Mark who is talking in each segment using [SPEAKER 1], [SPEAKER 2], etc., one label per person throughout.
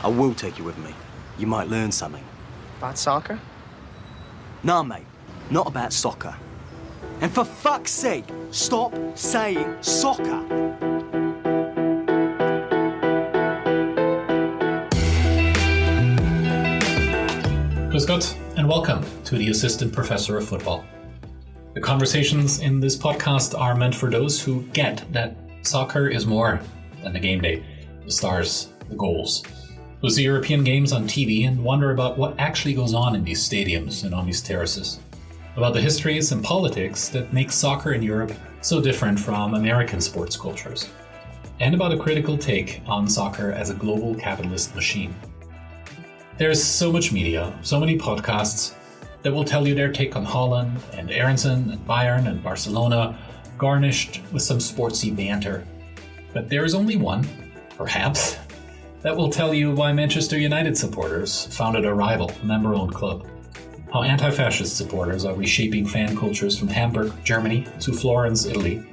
[SPEAKER 1] I will take you with me. You might learn something.
[SPEAKER 2] About soccer?
[SPEAKER 1] Nah, mate. Not about soccer. And for fuck's sake, stop saying soccer.
[SPEAKER 3] Grüß Gott, and welcome to the Assistant Professor of Football. The conversations in this podcast are meant for those who get that soccer is more than the game day, the stars, the goals. Who see European games on TV and wonder about what actually goes on in these stadiums and on these terraces. About the histories and politics that make soccer in Europe so different from American sports cultures. And about a critical take on soccer as a global capitalist machine. There's so much media, so many podcasts that will tell you their take on Holland and Aronson and Bayern and Barcelona, garnished with some sportsy banter. But there is only one, perhaps, that will tell you why Manchester United supporters founded a rival, member-owned club. How anti-fascist supporters are reshaping fan cultures from Hamburg, Germany to Florence, Italy.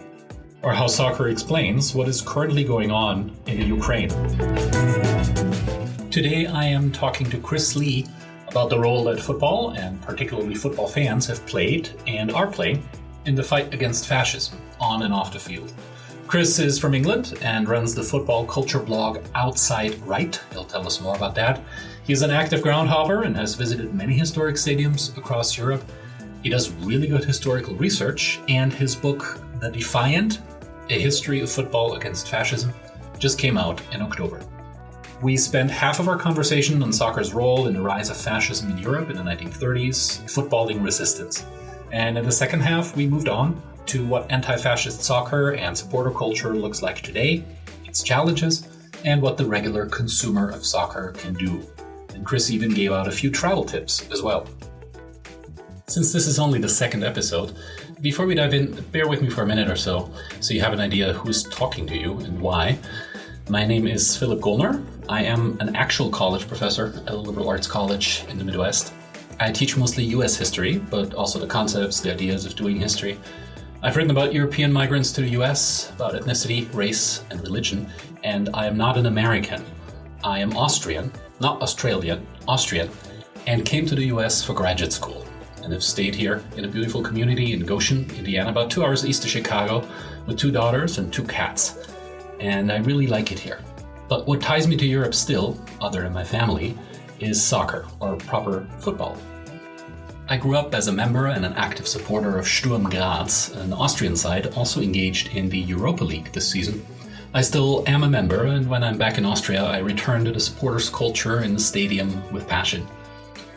[SPEAKER 3] Or how soccer explains what is currently going on in the Ukraine. Today I am talking to Chris Lee about the role that football, and particularly football fans, have played and are playing in the fight against fascism, on and off the field. Chris is from England and runs the football culture blog Outside Right. He'll tell us more about that. He's an active groundhopper and has visited many historic stadiums across Europe. He does really good historical research, and his book, The Defiant, A History of Football Against Fascism, just came out in October. We spent half of our conversation on soccer's role in the rise of fascism in Europe in the 1930s, footballing resistance. And in the second half, we moved on to what anti-fascist soccer and supporter culture looks like today, its challenges, and what the regular consumer of soccer can do. And Chris even gave out a few travel tips as well. Since this is only the second episode, before we dive in, bear with me for a minute or so you have an idea who's talking to you and why. My name is Philip Gollner. I am an actual college professor at a liberal arts college in the Midwest. I teach mostly US history, but also the concepts, the ideas of doing history. I've written about European migrants to the US, about ethnicity, race, and religion, and I am not an American. I am Austrian, not Australian, Austrian, and came to the US for graduate school, and have stayed here in a beautiful community in Goshen, Indiana, about 2 hours east of Chicago, with 2 daughters and 2 cats. And I really like it here. But what ties me to Europe still, other than my family, is soccer, or proper football. I grew up as a member and an active supporter of Sturm Graz, an Austrian side also engaged in the Europa League this season. I still am a member, and when I'm back in Austria, I return to the supporters' culture in the stadium with passion.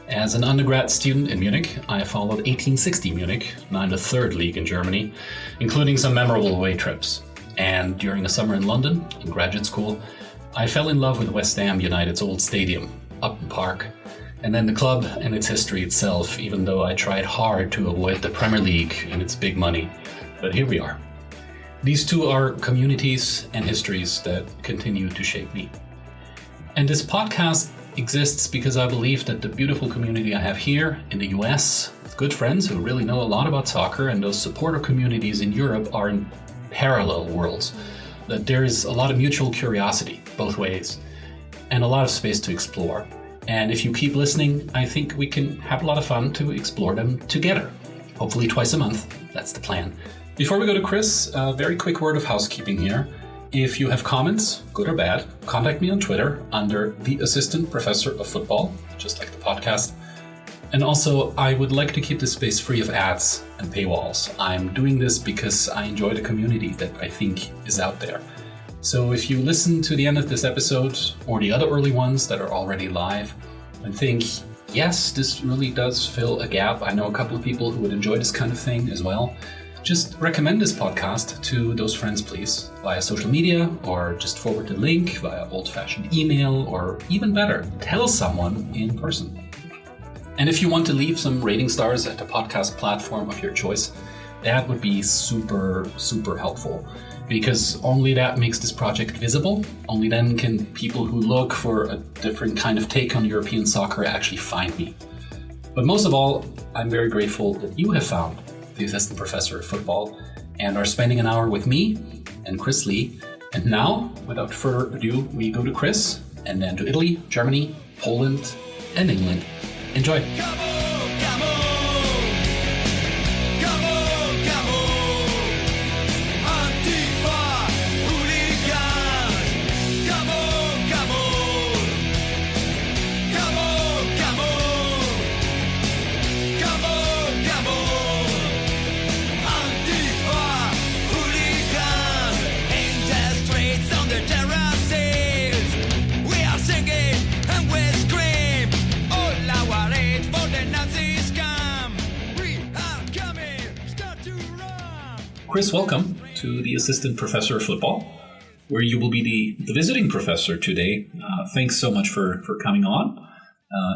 [SPEAKER 3] As an undergrad student in Munich, I followed 1860 Munich, now in the 3rd league in Germany, including some memorable away trips. And during the summer in London, in graduate school, I fell in love with West Ham United's old stadium, Upton Park, and then the club and its history itself, even though I tried hard to avoid the Premier League and its big money. But here we are. These two are communities and histories that continue to shape me. And this podcast exists because I believe that the beautiful community I have here in the US, with good friends who really know a lot about soccer, and those supporter communities in Europe are in parallel worlds. That there is a lot of mutual curiosity both ways, and a lot of space to explore. And if you keep listening, I think we can have a lot of fun to explore them together. Hopefully twice a month. That's the plan. Before we go to Chris, a very quick word of housekeeping here. If you have comments, good or bad, contact me on Twitter under the Assistant Professor of Football, just like the podcast. And also, I would like to keep this space free of ads and paywalls. I'm doing this because I enjoy the community that I think is out there. So if you listen to the end of this episode, or the other early ones that are already live, and think, yes, this really does fill a gap. I know a couple of people who would enjoy this kind of thing as well. Just recommend this podcast to those friends, please, via social media, or just forward the link via old-fashioned email, or even better, tell someone in person. And if you want to leave some rating stars at the podcast platform of your choice, that would be super, super helpful. Because only that makes this project visible. Only then can people who look for a different kind of take on European soccer actually find me. But most of all, I'm very grateful that you have found the Assistant Professor of Football and are spending an hour with me and Chris Lee. And now, without further ado, we go to Chris and then to Italy, Germany, Poland, and England. Enjoy! Chris, welcome to the Assistant Professor of Football, where you will be the visiting professor today. Thanks so much for coming on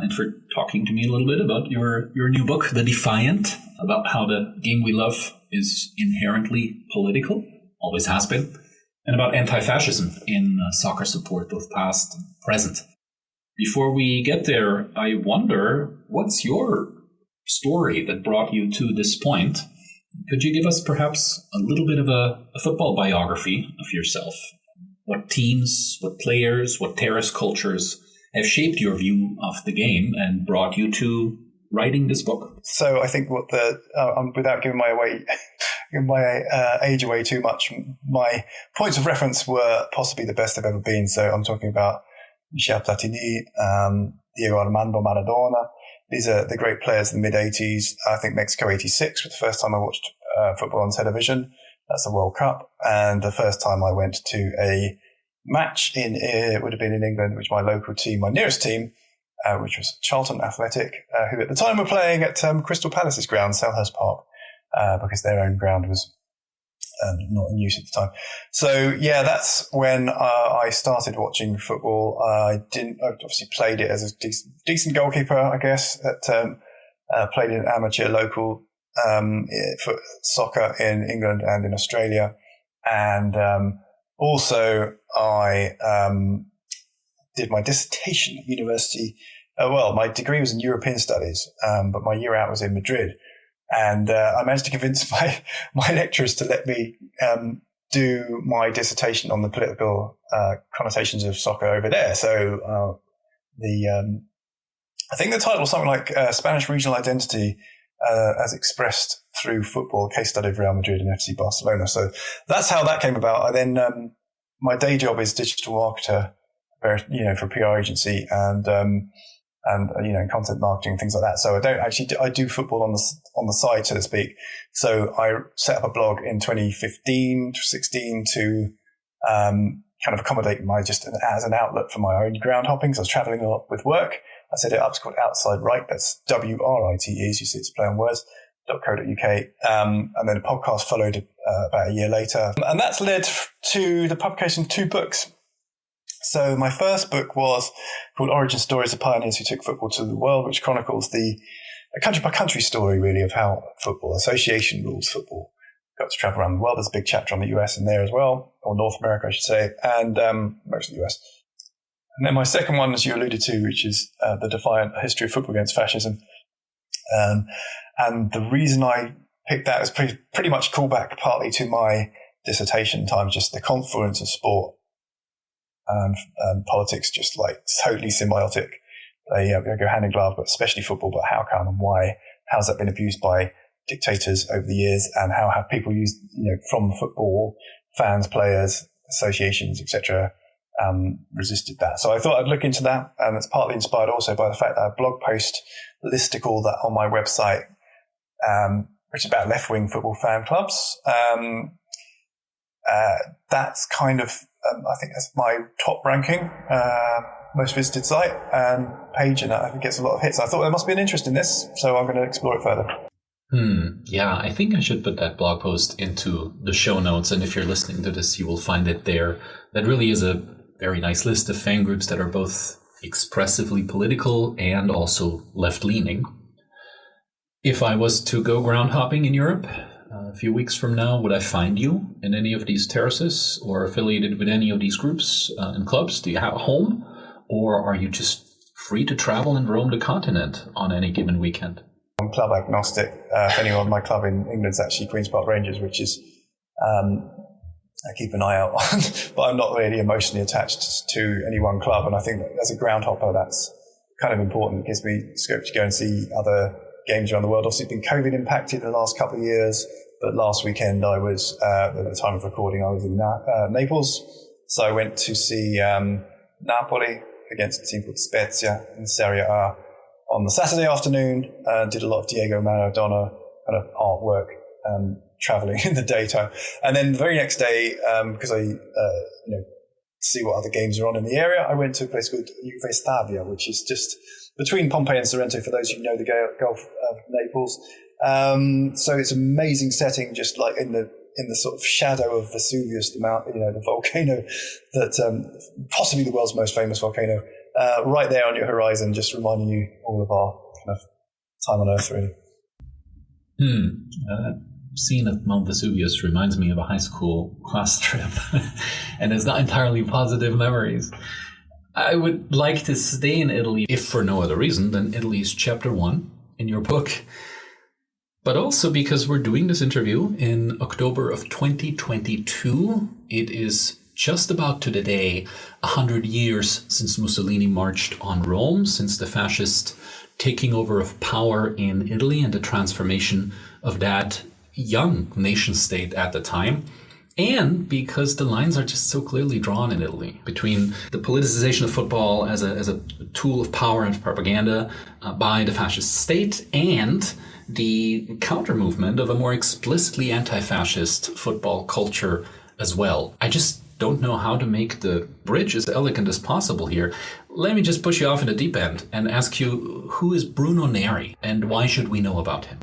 [SPEAKER 3] and for talking to me a little bit about your new book, The Defiant, about how the game we love is inherently political, always has been, and about anti-fascism in soccer support, both past and present. Before we get there, I wonder, what's your story that brought you to this point? Could you give us perhaps a little bit of a football biography of yourself? What teams, what players, what terrorist cultures have shaped your view of the game and brought you to writing this book?
[SPEAKER 2] So I think what without giving my age away too much, my points of reference were possibly the best they've ever been. So I'm talking about Michel Platini, Diego Armando Maradona. These are the great players in the mid-'80s. I think Mexico 86 was the first time I watched football on television. That's the World Cup. And the first time I went to a match it would have been in England, which my local team, my nearest team, which was Charlton Athletic, who at the time were playing at Crystal Palace's ground, Selhurst Park, because their own ground was not in use at the time. So yeah, that's when I started watching football. I obviously played it as a decent goalkeeper, I guess. Played in amateur local for soccer in England and in Australia, and also I did my dissertation at university. My degree was in European studies, but my year out was in Madrid. And I managed to convince my lecturers to let me do my dissertation on the political connotations of soccer over there. So I think the title was something like Spanish Regional Identity as Expressed Through Football, Case Study of Real Madrid and FC Barcelona. So that's how that came about. I then my day job is digital marketer, for a PR agency and content marketing and things like that. So I do football on the side, so to speak. So I set up a blog in 2015, 16 to kind of accommodate as an outlet for my own ground hopping. So I was traveling a lot with work. I set it up. It's called Outside Right. That's WRITE, as you see, it's a play on words, .co.uk. And then a podcast followed about a year later. And that's led to the publication of 2 books. So my first book was called Origin Stories of Pioneers Who Took Football to the World, which chronicles a country-by-country story, really, of how football, association rules football. Got to travel around the world. There's a big chapter on the US in there as well, or North America, I should say, and most of the US. And then my second one, as you alluded to, which is The Defiant, A History of Football Against Fascism. And the reason I picked that is pretty much callback partly to my dissertation time, just the confluence of sport and politics, just like totally symbiotic. They go hand in glove, but especially football. But how come and why? How's that been abused by dictators over the years? And how have people used, from football, fans, players, associations, etc., resisted that? So I thought I'd look into that, and it's partly inspired also by the fact that I blog post listicle that on my website, which is about left-wing football fan clubs. That's kind of, I think that's my top ranking, most visited site and page, and I think it gets a lot of hits. I thought there must be an interest in this, so I'm going to explore it further.
[SPEAKER 3] Yeah, I think I should put that blog post into the show notes, and if you're listening to this, you will find it there. That really is a very nice list of fan groups that are both expressively political and also left-leaning. If I was to go ground hopping in Europe a few weeks from now, would I find you in any of these terraces or affiliated with any of these groups and clubs? Do you have a home, or are you just free to travel and roam the continent on any given weekend?
[SPEAKER 2] I'm club agnostic. My club in England is actually Queen's Park Rangers, which is I keep an eye out on, but I'm not really emotionally attached to any one club. And I think that as a groundhopper, that's kind of important. It gives me scope to go and see other games around the world. Obviously, it's been COVID impacted the last couple of years, but last weekend I was, at the time of recording, I was in Naples. So I went to see Napoli against a team called Spezia in Serie A on the Saturday afternoon. Did a lot of Diego Maradona kind of artwork, traveling in the daytime. And then the very next day, because I, see what other games are on in the area, I went to a place called Juve Stabia, which is just between Pompeii and Sorrento, for those who know the Gulf of Naples. So it's an amazing setting, just like in the sort of shadow of Vesuvius, the the volcano that possibly the world's most famous volcano, right there on your horizon, just reminding you all of our kind of time on Earth, really.
[SPEAKER 3] Scene of Mount Vesuvius reminds me of a high school class trip, and it's not entirely positive memories. I would like to stay in Italy, if for no other reason than Italy's chapter 1 in your book, but also because we're doing this interview in October of 2022. It is just about to the day 100 years since Mussolini marched on Rome, since the fascist taking over of power in Italy and the transformation of that young nation state at the time, and because the lines are just so clearly drawn in Italy between the politicization of football as a tool of power and propaganda by the fascist state and the counter movement of a more explicitly anti-fascist football culture as well. I just don't know how to make the bridge as elegant as possible here. Let me just push you off in the deep end and ask you, who is Bruno Neri and why should we know about him?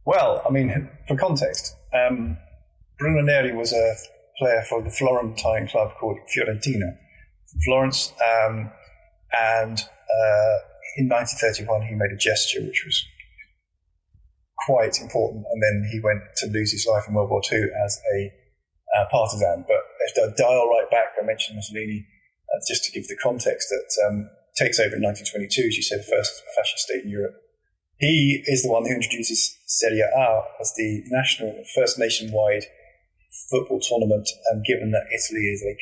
[SPEAKER 2] Well, I mean, for context, Bruno Neri was a player for the Florentine club called Fiorentina from Florence, and in 1931 he made a gesture which was quite important, and then he went to lose his life in World War II as a partisan. But if I dial right back, I mentioned Mussolini, just to give the context, that takes over in 1922, as you said, the first fascist state in Europe. He is the one who introduces Serie A as the first nationwide football tournament, and given that Italy is a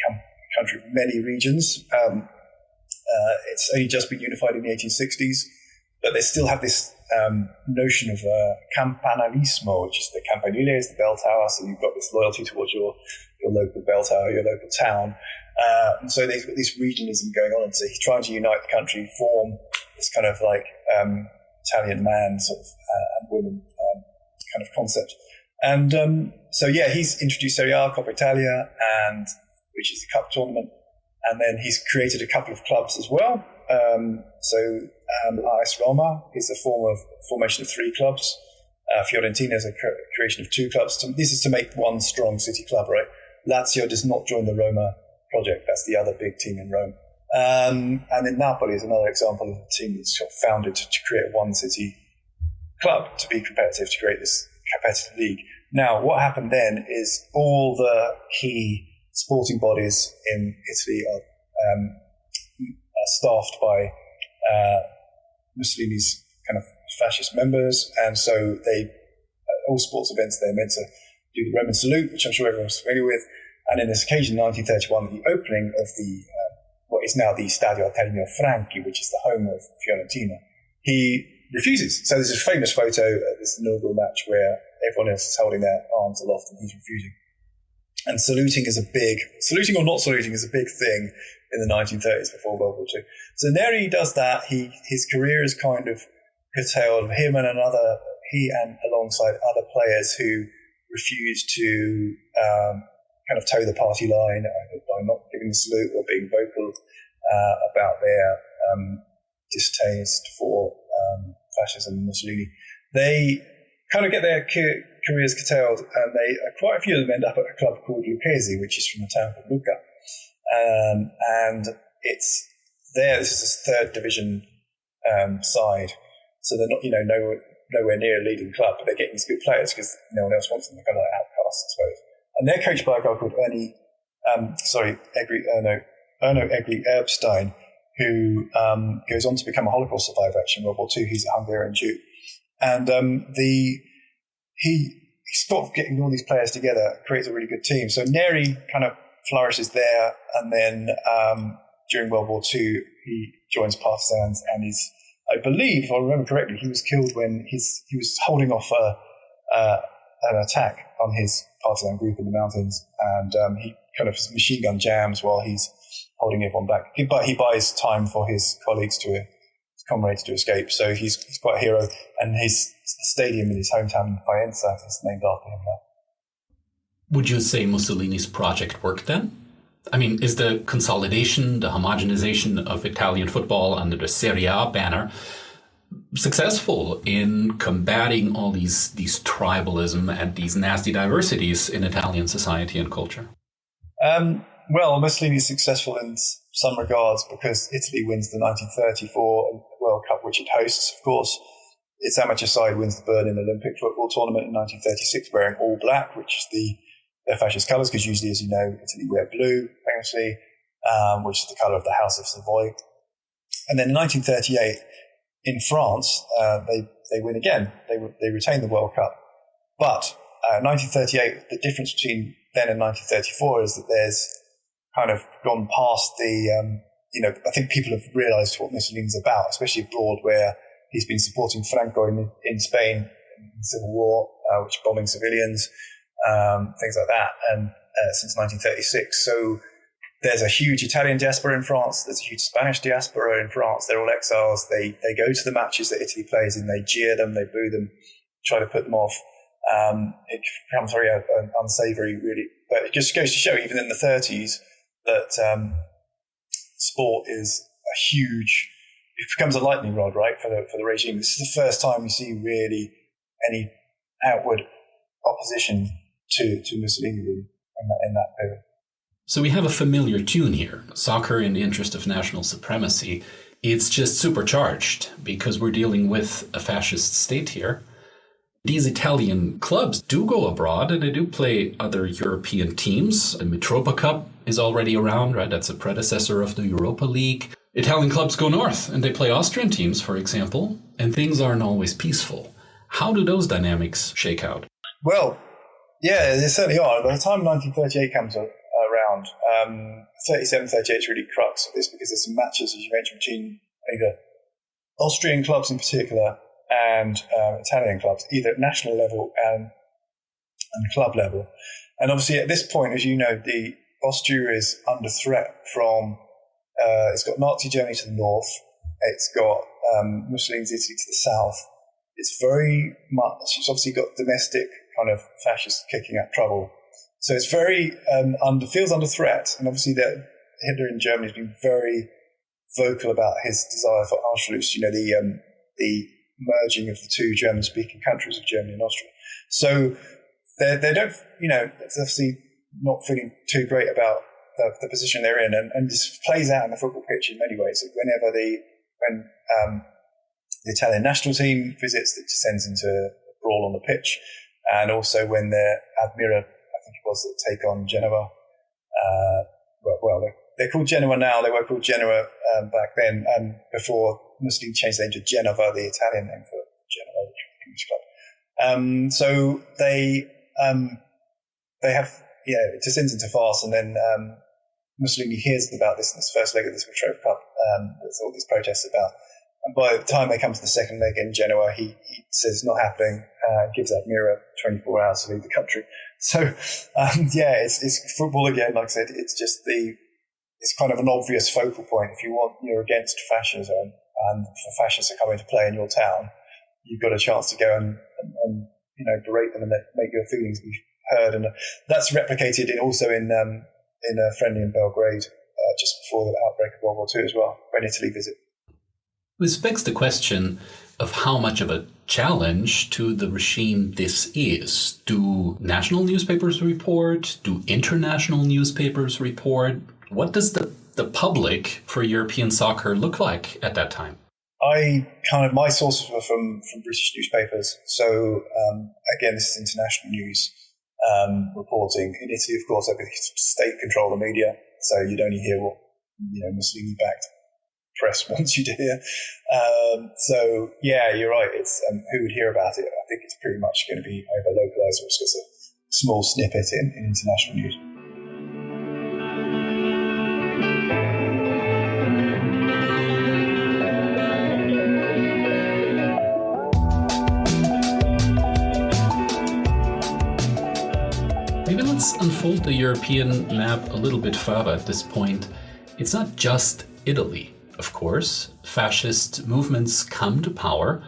[SPEAKER 2] country of many regions, it's only just been unified in the 1860s, but they still have this notion of campanalismo, which is the campanile is the bell tower, so you've got this loyalty towards your local bell tower, your local town. And so they've got this regionalism going on, and so he's trying to unite the country, form this kind of like Italian man sort of and woman kind of concept. And he's introduced Serie A, Coppa Italia, which is the cup tournament, and then he's created a couple of clubs as well. AS Roma is a formation of 3 clubs. Fiorentina is a creation of 2 clubs. This is to make one strong city club, right? Lazio does not join the Roma project. That's the other big team in Rome. And then Napoli is another example of a team that's sort of founded to create one city club to be competitive, to create this competitive league. Now, what happened then is all the key sporting bodies in Italy are staffed by Mussolini's kind of fascist members, and so all sports events, they're meant to do the Roman salute, which I'm sure everyone's familiar with. And in this occasion, 1931, the opening of the what is now the Stadio Artemio Franchi, which is the home of Fiorentina, he refuses. So there's this famous photo at this inaugural match where everyone else is holding their arms aloft and he's refusing. And saluting or not saluting is a big thing in the 1930s before World War II. So Neri does that. His career is kind of curtailed. He and alongside other players who refuse to kind of toe the party line by not giving the salute or being vocal about their distaste for fascism and Mussolini. They kind of get their careers curtailed, and quite a few of them end up at a club called Lucchese, which is from a town called Lucca. And it's there. This is his 3rd division side, so they're not, nowhere near a leading club, but they're getting these good players because no one else wants them. They're kind of like outcasts, I suppose. And they're coached by a guy called Erno Egri Erbstein, who goes on to become a Holocaust survivor actually in World War II. He's a Hungarian Jew. And sort of getting all these players together creates a really good team. So Neri kind of flourishes there, and then during World War II, he joins partisans, and I believe, if I remember correctly, he was killed when he was holding off an attack on his partisan group in the mountains, and he kind of machine gun jams while he's holding everyone back. But he buys time for his comrades to escape, so he's quite a hero, and his stadium in his hometown, Faenza, is named after him now.
[SPEAKER 3] Would you say Mussolini's project worked then? I mean, is the consolidation, the homogenization of Italian football under the Serie A banner successful in combating all these tribalism and these nasty diversities in Italian society and culture?
[SPEAKER 2] Well, Mussolini is successful in some regards because Italy wins the 1934 World Cup, which it hosts, of course. Its amateur side wins the Berlin Olympic football tournament in 1936 wearing all black, which is their fascist colours, because usually, as you know, Italy wear blue, famously, which is the colour of the House of Savoy. And then in 1938, in France, they win again. They retain the World Cup. But 1938, the difference between then and 1934 is that there's kind of gone past I think people have realised what Mussolini's about, especially abroad, where he's been supporting Franco in Spain in the Civil War, which bombing civilians, things like that, and since 1936. So there's a huge Italian diaspora in France. There's a huge Spanish diaspora in France. They're all exiles. They go to the matches that Italy plays in. They jeer them. They boo them, try to put them off. It becomes very unsavoury, really. But it just goes to show, even in the 30s, that sport is it becomes a lightning rod, right, for the regime. This is the first time you see really any outward opposition to Mussolini in that period.
[SPEAKER 3] So we have a familiar tune here, soccer in the interest of national supremacy. It's just supercharged because we're dealing with a fascist state here. These Italian clubs do go abroad and they do play other European teams. The Mitropa Cup is already around, right? That's a predecessor of the Europa League. Italian clubs go north and they play Austrian teams, for example, and things aren't always peaceful. How do those dynamics shake out?
[SPEAKER 2] Well, yeah, they certainly are. By the time 1938 comes around, 37, 38 is really crux of this, because there's some matches, as you mentioned, between either Austrian clubs in particular and Italian clubs, either at national level and club level. And obviously at this point, as you know, Austria is under threat from, it's got Nazi Germany to the north, it's got Mussolini's Italy to the south. It's obviously got domestic kind of fascists kicking up trouble. So it's very, feels under threat. And obviously that Hitler in Germany has been very vocal about his desire for Anschluss, the merging of the two German-speaking countries of Germany and Austria. So they don't, it's obviously not feeling too great about the position they're in. And this plays out in the football pitch in many ways. When the Italian national team visits, it descends into a brawl on the pitch. And also when the Admira, I think it was, that take on Genoa. They're called Genoa now. They were called Genoa back then, before Mussolini changed their name to Genova, the Italian name for Genoa, which is an English club. So they have, it descends into farce, and then Mussolini hears about this in his first leg of this Mitropa Cup. There's all these protests about. And by the time they come to the second leg in Genoa, he says it's not happening, gives Admira 24 hours to leave the country. So, it's football again. Like I said, it's just it's kind of an obvious focal point. If you're against fascism and for fascists to come into play in your town, you've got a chance to go and berate them and make your feelings be heard. And that's replicated also in a friendly in Belgrade just before the outbreak of World War II as well, when Italy visit.
[SPEAKER 3] This begs the question of how much of a challenge to the regime this is. Do national newspapers report? Do international newspapers report? What does the public for European soccer look like at that time?
[SPEAKER 2] My sources were from British newspapers. So, again, this is international news reporting. In Italy, of course, state control the media. So you'd only hear what, Mussolini-backed press wants you to hear. So yeah, you're right. It's who would hear about it? I think it's pretty much going to be either localized or just a small snippet in international news.
[SPEAKER 3] Maybe let's unfold the European map a little bit further at this point. It's not just Italy, of course. Fascist movements come to power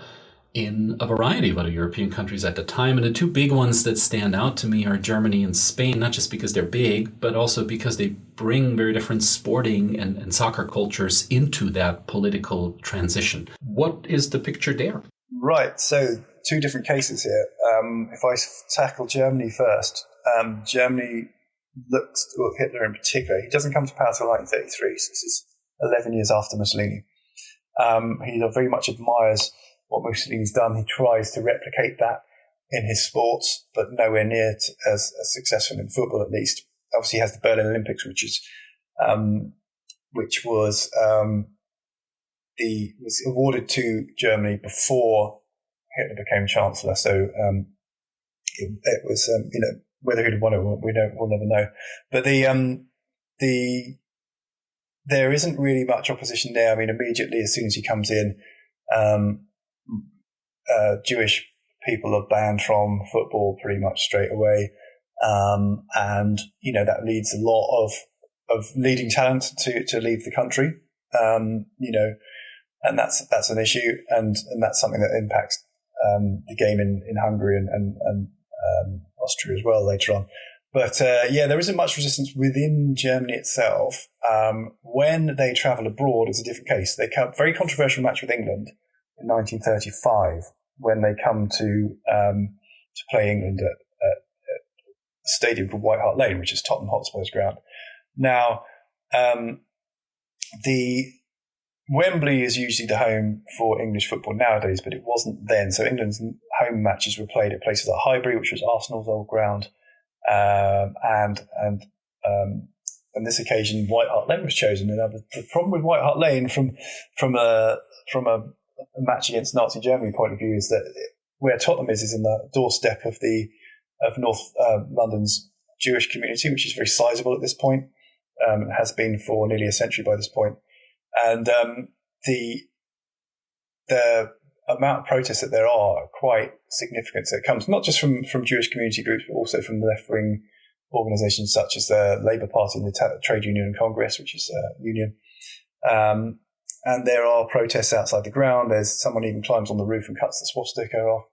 [SPEAKER 3] in a variety of other European countries at the time. And the two big ones that stand out to me are Germany and Spain, not just because they're big, but also because they bring very different sporting and soccer cultures into that political transition. What is the picture there?
[SPEAKER 2] Right. So two different cases here. If I tackle Germany first, Germany looks, Hitler in particular, he doesn't come to power until 1933, so this is 11 years after Mussolini. He very much admires what Mussolini's done. He tries to replicate that in his sports, but nowhere near as successful in football, at least. Obviously, he has the Berlin Olympics, which was awarded to Germany before Hitler became Chancellor. So it was, whether he'd won it, we'll never know. But there isn't really much opposition there. I mean, immediately as soon as he comes in, Jewish people are banned from football pretty much straight away, and that leads a lot of leading talent to leave the country. And that's an issue, and that's something that impacts the game in Hungary and Austria as well later on. But there isn't much resistance within Germany itself. When they travel abroad, it's a different case. They come very controversial match with England in 1935 when they come to play England at a stadium called White Hart Lane, which is Tottenham Hotspur's ground. Now, the Wembley is usually the home for English football nowadays, but it wasn't then. So England's home matches were played at places like Highbury, which was Arsenal's old ground, and on this occasion, White Hart Lane was chosen. And the problem with White Hart Lane, from a match against Nazi Germany point of view, is that where Tottenham is in the doorstep of North London's Jewish community, which is very sizable at this point. It has been for nearly a century by this point. And the amount of protests that there are quite significant. So it comes not just from Jewish community groups, but also from left-wing organisations such as the Labour Party and the Trade Union and Congress, which is a union. And there are protests outside the ground. There's someone even climbs on the roof and cuts the swastika off.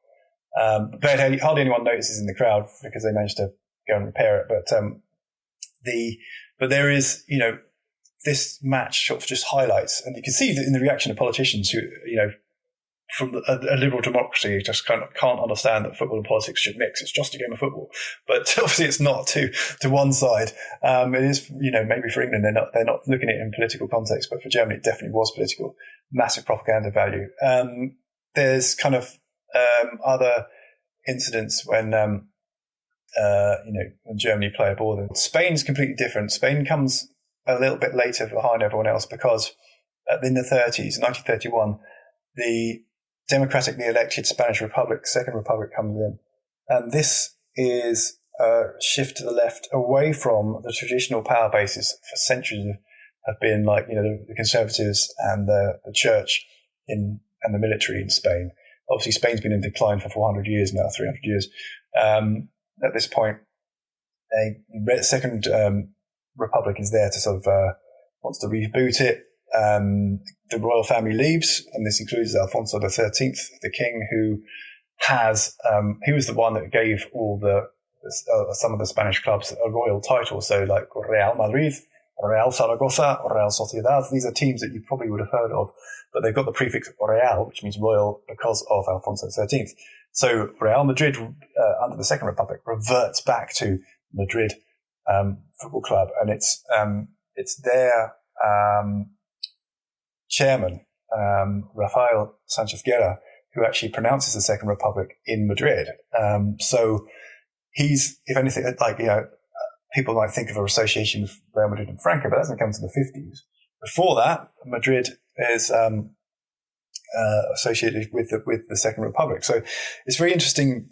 [SPEAKER 2] But hardly anyone notices in the crowd because they managed to go and repair it. But there is, this match sort of just highlights, and you can see that in the reaction of politicians who, from a liberal democracy, just kind of can't understand that football and politics should mix. It's just a game of football, but obviously it's not to one side. It is, maybe for England they're not looking at it in political context, but for Germany it definitely was political. Massive propaganda value. There's kind of other incidents when when Germany play abroad. Spain's completely different. Spain comes a little bit later behind everyone else because in the 30s, 1931, the democratically elected Spanish Republic, Second Republic, comes in. And this is a shift to the left away from the traditional power bases for centuries have been like, the conservatives and the church and the military in Spain. Obviously, Spain's been in decline for 400 years now, 300 years. At this point, the Second Republic is there to sort of wants to reboot it. The royal family leaves, and this includes Alfonso XIII, the king, who has he was the one that gave all some of the Spanish clubs a royal title. So like Real Madrid, Real Zaragoza, Real Sociedad. These are teams that you probably would have heard of, but they've got the prefix Real, which means royal, because of Alfonso XIII. So Real Madrid, under the Second Republic, reverts back to Madrid Football Club, and it's their chairman, Rafael Sanchez Guerra, who actually pronounces the Second Republic in Madrid. So he's, if anything, people might think of an association with Real Madrid and Franco, but that doesn't come to the 50s. Before that, Madrid is associated with the Second Republic. So it's very interesting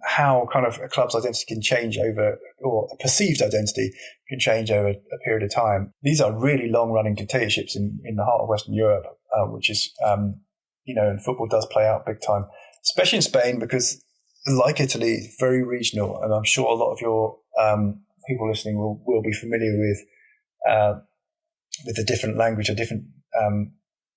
[SPEAKER 2] how kind of a club's identity can change over, or a perceived identity can change over a period of time. These are really long-running dictatorships in the heart of Western Europe, which is, and football does play out big time, especially in Spain, because like Italy, it's very regional, and I'm sure a lot of your people listening will be familiar with the different language or different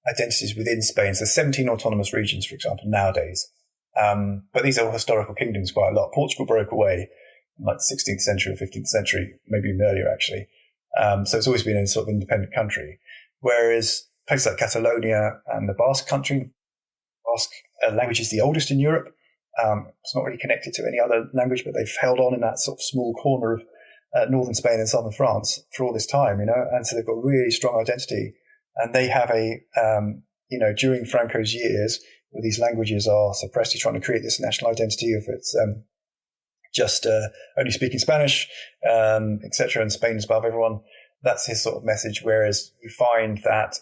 [SPEAKER 2] identities within Spain. So 17 autonomous regions, for example, nowadays. But these are historical kingdoms quite a lot. Portugal broke away in like the 16th century or 15th century, maybe even earlier actually. So it's always been a sort of independent country. Whereas places like Catalonia and the Basque country, Basque language is the oldest in Europe. It's not really connected to any other language, but they've held on in that sort of small corner of northern Spain and southern France for all this time, and so they've got really strong identity. And they have during Franco's years, where these languages are suppressed, he's trying to create this national identity of it's just only speaking Spanish, etc., and Spain is above everyone. That's his sort of message. Whereas you find that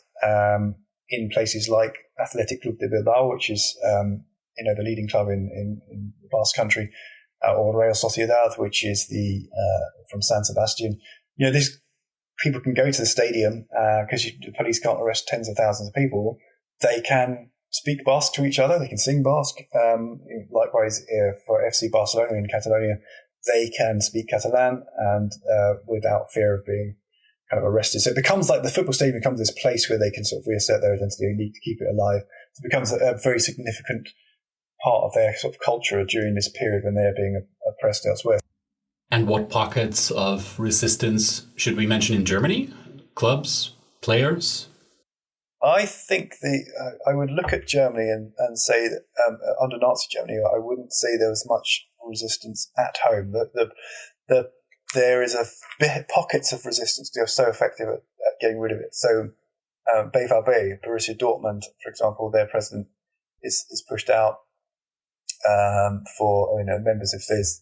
[SPEAKER 2] in places like Athletic Club de Bilbao, which is the leading club in the Basque country, or Real Sociedad, which is the from San Sebastian, these people can go to the stadium because the police can't arrest tens of thousands of people. They can speak Basque to each other. They can sing Basque. Likewise, for FC Barcelona in Catalonia, they can speak Catalan and without fear of being kind of arrested. So it becomes like the football stadium becomes this place where they can sort of reassert their identity and need to keep it alive. It becomes a very significant part of their sort of culture during this period when they're being oppressed elsewhere.
[SPEAKER 3] And what pockets of resistance should we mention in Germany? Clubs, players?
[SPEAKER 2] I think I would look at Germany and say that under Nazi Germany, I wouldn't say there was much resistance at home. There is pockets of resistance that are so effective at getting rid of it. So BVB, Borussia Dortmund, for example, their president is pushed out for members of this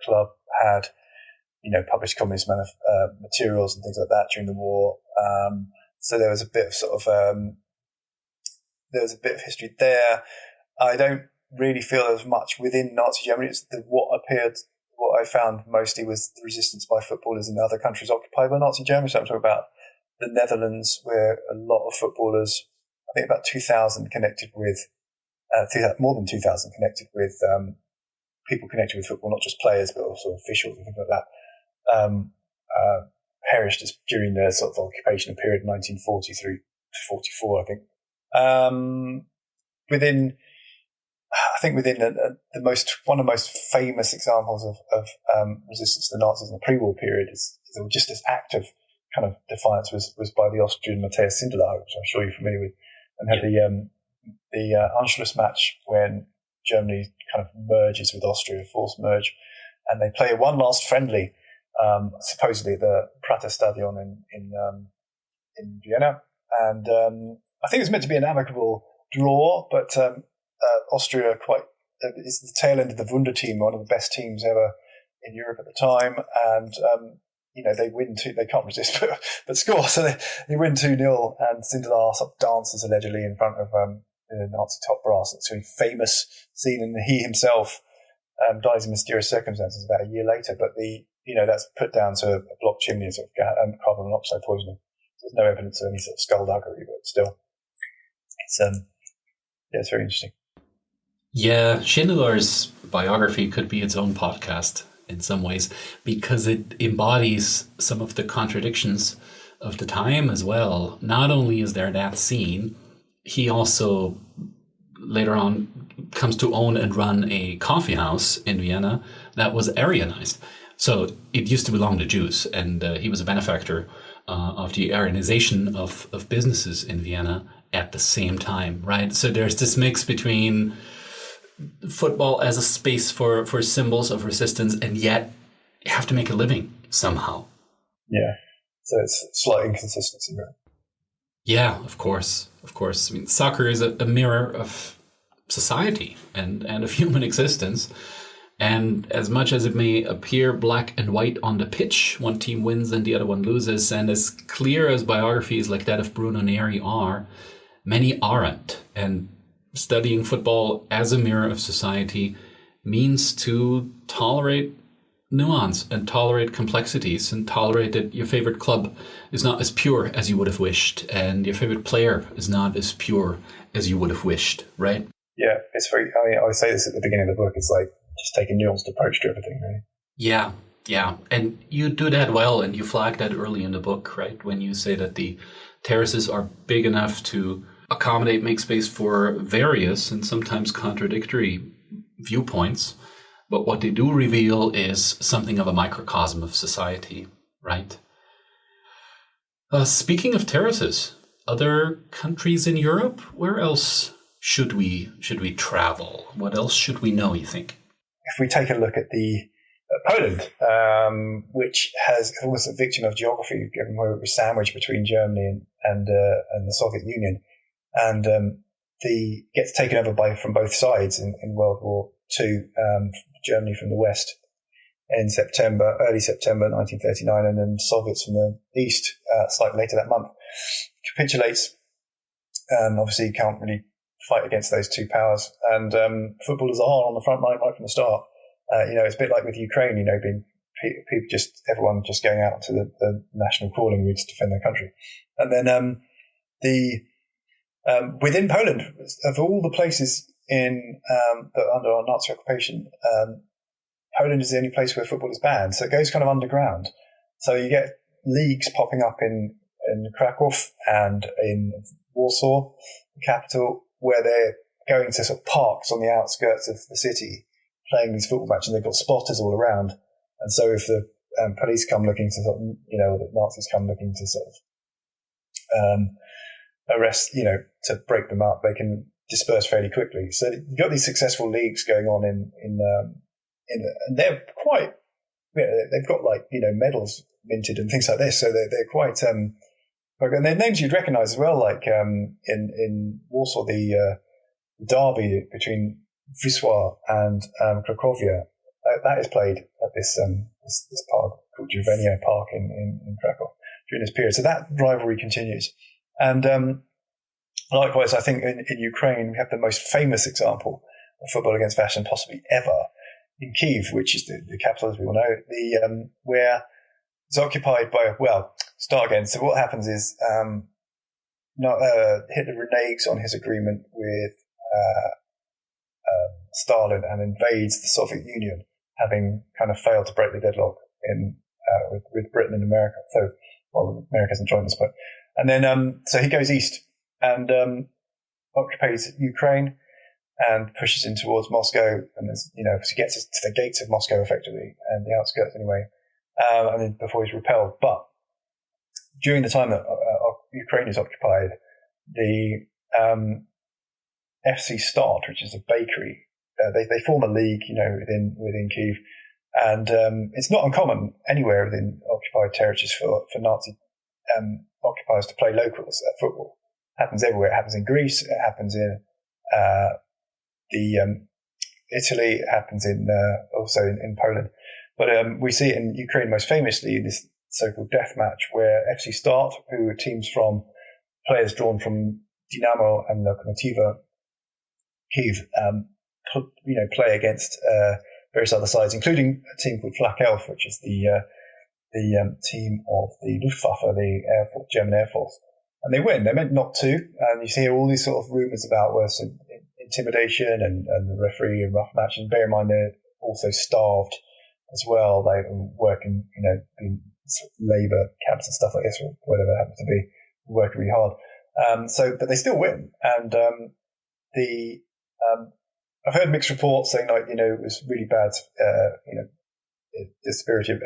[SPEAKER 2] club had published communist materials and things like that during the war. So there was a bit of history there. I don't really feel there was much within Nazi Germany. It's what I found mostly was the resistance by footballers in other countries occupied by Nazi Germany. So I'm talking about the Netherlands, where a lot of footballers, I think about 2,000 connected with, more than 2,000 connected with people connected with football, not just players, but also officials and things like that, perished during the sort of occupation period, 1940 through to 44, I think. Within one of the most famous examples of resistance to the Nazis in the pre-war period is just this act of kind of defiance was by the Austrian Matthias Sindelar, which I'm sure you're familiar with, and had the Anschluss match when Germany kind of merges with Austria, forced merge, and they play one last friendly, supposedly at the Prater Stadion in Vienna, and I think it was meant to be an amicable draw, but Austria is the tail end of the Wunder team, one of the best teams ever in Europe at the time, and they win they can't resist but score, so they win 2-0, and Sindelar sort of dances allegedly in front of the Nazi top brass. It's a really famous scene, and he himself dies in mysterious circumstances about a year later. But that's put down to a block chimney and sort of carbon monoxide poisoning. There's no evidence of any sort of skullduggery, but still, it's very interesting.
[SPEAKER 3] Yeah, Schindler's biography could be its own podcast in some ways, because it embodies some of the contradictions of the time as well. Not only is there that scene, he also later on comes to own and run a coffee house in Vienna that was Aryanized. So it used to belong to Jews, and he was a benefactor of the Aryanization of businesses in Vienna at the same time, right? So there's this mix between football as a space for symbols of resistance, and yet you have to make a living somehow.
[SPEAKER 2] Yeah, so it's slight inconsistency, right?
[SPEAKER 3] Yeah, of course. I mean, soccer is a mirror of society and of human existence. And as much as it may appear black and white on the pitch, one team wins and the other one loses, and as clear as biographies like that of Bruno Neri are, many aren't. And studying football as a mirror of society means to tolerate nuance and tolerate complexities and tolerate that your favorite club is not as pure as you would have wished and your favorite player is not as pure as you would have wished, right?
[SPEAKER 2] Yeah, it's very, I mean, I would say this at the beginning of the book, it's like just take a nuanced approach to everything, really.
[SPEAKER 3] Yeah. And you do that well, and you flag that early in the book, right? When you say that the terraces are big enough to accommodate, make space for various and sometimes contradictory viewpoints. But what they do reveal is something of a microcosm of society, right? Speaking of terraces, other countries in Europe, where else should we travel? What else should we know, you think?
[SPEAKER 2] If we take a look at the Poland, which has almost a victim of geography, given where it was sandwiched between Germany and the Soviet Union, and gets taken over from both sides in World War II. Germany from the west in early September 1939, and then Soviets from the east slightly later that month. Capitulates. Obviously, you can't really fight against those two powers, and footballers are on the front line right from the start. It's a bit like with Ukraine, everyone just going out to the national crawling routes to defend their country. And then within Poland, of all the places under our Nazi occupation, Poland is the only place where football is banned. So it goes kind of underground. So you get leagues popping up in Krakow and in Warsaw, the capital, where they're going to sort of parks on the outskirts of the city, playing these football matches, and they've got spotters all around. And so if the police come looking to sort of, or the Nazis come looking to sort of arrest, to break them up, they can disperse fairly quickly. So you've got these successful leagues going on and they're quite, they've got medals minted and things like this. So they're quite, and they're names you'd recognize as well, like in Warsaw, the derby between Wisła and Cracovia, that is played at this park called Juvenia Park in Krakow during this period. So that rivalry continues. And likewise, I think in Ukraine, we have the most famous example of football against fascism possibly ever in Kyiv, which is the capital, as we all know, where it's occupied by, start again. So what happens is Hitler reneges on his agreement with Stalin and invades the Soviet Union, having kind of failed to break the deadlock with Britain and America. So, America hasn't joined this, but and then so he goes east and occupies Ukraine and pushes in towards Moscow, and he gets to the gates of Moscow effectively, and the outskirts anyway, and then before he's repelled. But during the time that Ukraine is occupied, the FC Start, which is a bakery, they form a league, within Kyiv, and it's not uncommon anywhere within occupied territories for Nazi occupiers to play locals at football. It happens everywhere. It happens in Greece. It happens in Italy. It happens also in Poland. But we see it in Ukraine most famously in this so-called death match, where FC Start, who are teams from players drawn from Dynamo and Lokomotiva Kyiv, play against various other sides, including a team called Flak Elf, which is the team of the Luftwaffe, the German Air Force. And they win. They're meant not to. And you see all these sort of rumours about intimidation and the referee and rough matches. And bear in mind, they're also starved as well. They work in, in sort of labour camps and stuff like this, or whatever it happens to be, working really hard. But they still win. And I've heard mixed reports saying, it was really bad, dispirited,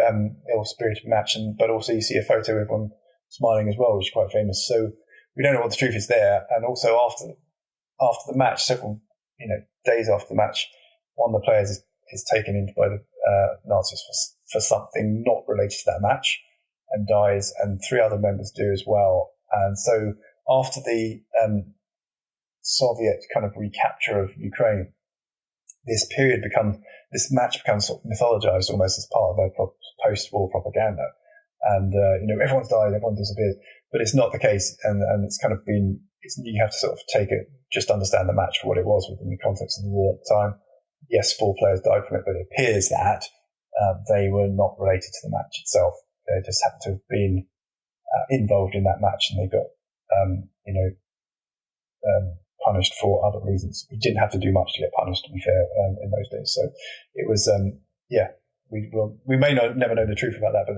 [SPEAKER 2] ill-spirited match, but also you see a photo of everyone smiling as well, which is quite famous. So we don't know what the truth is there. And also after the match, several days after the match, one of the players is taken in by the Nazis for something not related to that match and dies, and 3 other members do as well. And so after the Soviet kind of recapture of Ukraine, this match becomes sort of mythologized almost as part of their post-war propaganda. And, everyone's died, everyone disappeared, but it's not the case. And it's kind of you have to sort of take it, just understand the match for what it was within the context of the war at the time. Yes, 4 players died from it, but it appears that they were not related to the match itself. They just happened to have been involved in that match, and they got, punished for other reasons. We didn't have to do much to get punished, to be fair, in those days. So it was, we may never know the truth about that, but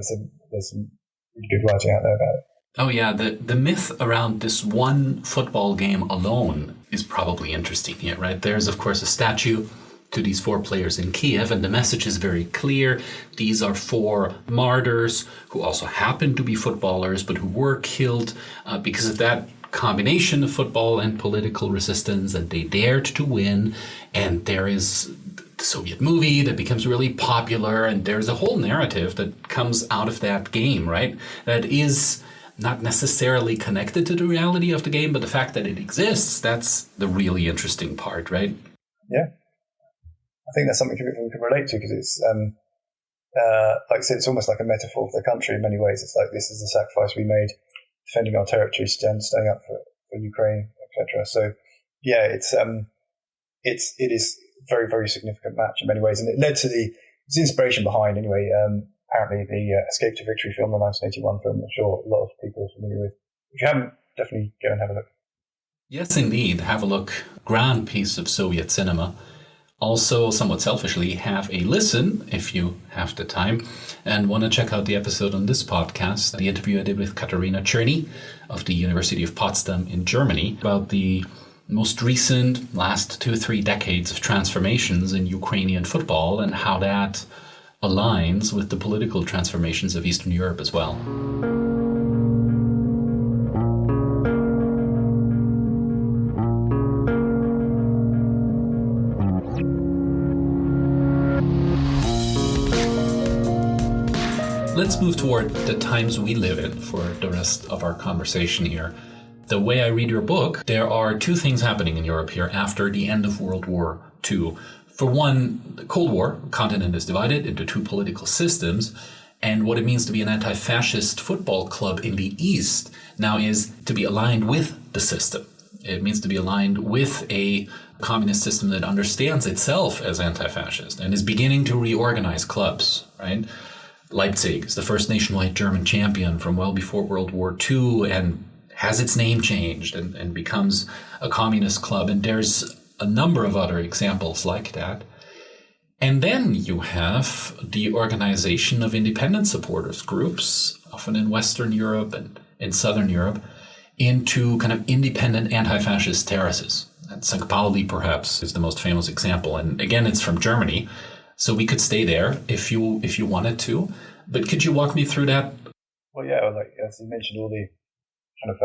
[SPEAKER 2] there's some really good writing out there about it.
[SPEAKER 3] Oh yeah, the myth around this one football game alone is probably interesting here, right? There's of course a statue to these 4 players in Kiev, and the message is very clear. These are 4 martyrs who also happen to be footballers, but who were killed because of that combination of football and political resistance, and they dared to win. And there is the Soviet movie that becomes really popular, and there's a whole narrative that comes out of that game, right? That is not necessarily connected to the reality of the game, but the fact that it exists, that's the really interesting part, right?
[SPEAKER 2] Yeah. I think that's something people can relate to, because it's, like I said, it's almost like a metaphor for the country in many ways. It's like, this is the sacrifice we made, defending our territory, staying up for Ukraine, etc. So, yeah, it is a very, very significant match in many ways, and it led to it's inspiration behind, anyway, apparently the Escape to Victory film, the 1981 film, I'm sure a lot of people are familiar with. If you haven't, definitely go and have a look.
[SPEAKER 3] Yes, indeed. Have a look. Grand piece of Soviet cinema. Also, somewhat selfishly, have a listen if you have the time and want to check out the episode on this podcast, the interview I did with Katarina Czerny of the University of Potsdam in Germany about the most recent last 2-3 decades of transformations in Ukrainian football and how that aligns with the political transformations of Eastern Europe as well. Let's move toward the times we live in for the rest of our conversation here. The way I read your book, there are 2 things happening in Europe here after the end of World War II. For one, the Cold War, the continent is divided into 2 political systems, and what it means to be an anti-fascist football club in the East now is to be aligned with the system. It means to be aligned with a communist system that understands itself as anti-fascist and is beginning to reorganize clubs, right? Leipzig is the first nationwide German champion from well before World War II and has its name changed and becomes a communist club. And there's a number of other examples like that. And then you have the organization of independent supporters groups, often in Western Europe and in Southern Europe, into kind of independent anti-fascist terraces. And St. Pauli, perhaps, is the most famous example. And again, it's from Germany. So we could stay there if you wanted to. But could you walk me through that?
[SPEAKER 2] Well, yeah, like as you mentioned, all the kind of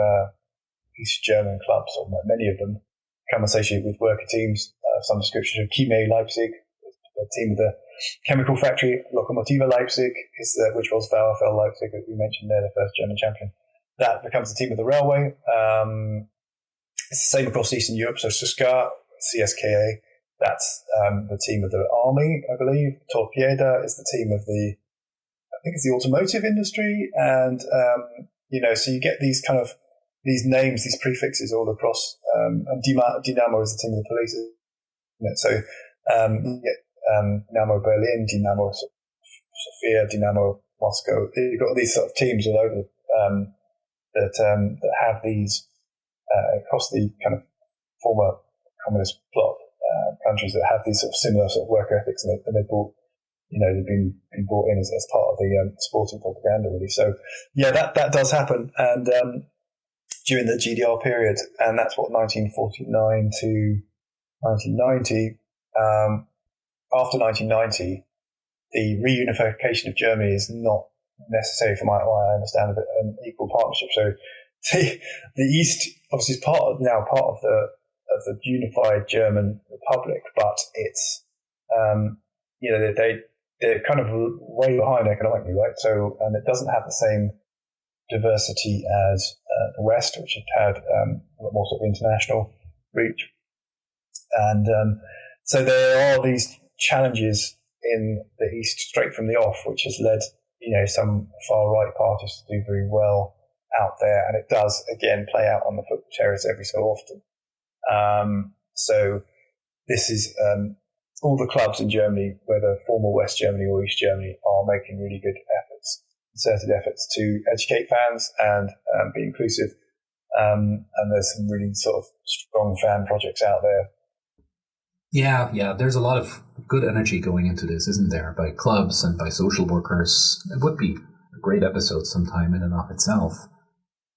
[SPEAKER 2] East German clubs, or many of them, become associated with worker teams of some description. Chemie Leipzig, the team of the chemical factory. Lokomotive Leipzig, which was VfL Leipzig, as we mentioned there, the first German champion. That becomes the team of the railway. It's the same across Eastern Europe. So CSKA, CSKA, that's the team of the army, I believe. Torpedo is the team of I think it's the automotive industry. And, so you get these kind of, these names, these prefixes all across. And Dynamo is the team of the police. So you get Dynamo Berlin, Dynamo Sofia, Dynamo Moscow. You've got these sort of teams all over that have these across the kind of former communist bloc countries that have these sort of similar sort of work ethics, and they brought, they've been brought in as part of the sporting propaganda, really. So yeah, that does happen, and during the GDR period, and that's what 1949 to 1990. After 1990, the reunification of Germany is not necessary, from what I understand, of an equal partnership. So the East obviously is part of the unified German Republic, but it's they're kind of way behind economically, right? So, and it doesn't have the same diversity as the West, which had a lot more sort of international reach, and So there are these challenges in the East straight from the off, which has led, some far right parties to do very well out there. And it does, again, play out on the football terrace every so often. So this is all the clubs in Germany, whether former West Germany or East Germany, are making really good efforts, concerted efforts to educate fans and be inclusive. And there's some really sort of strong fan projects out there.
[SPEAKER 3] Yeah. There's a lot of good energy going into this, isn't there? By clubs and by social workers. It would be a great episode sometime in and of itself.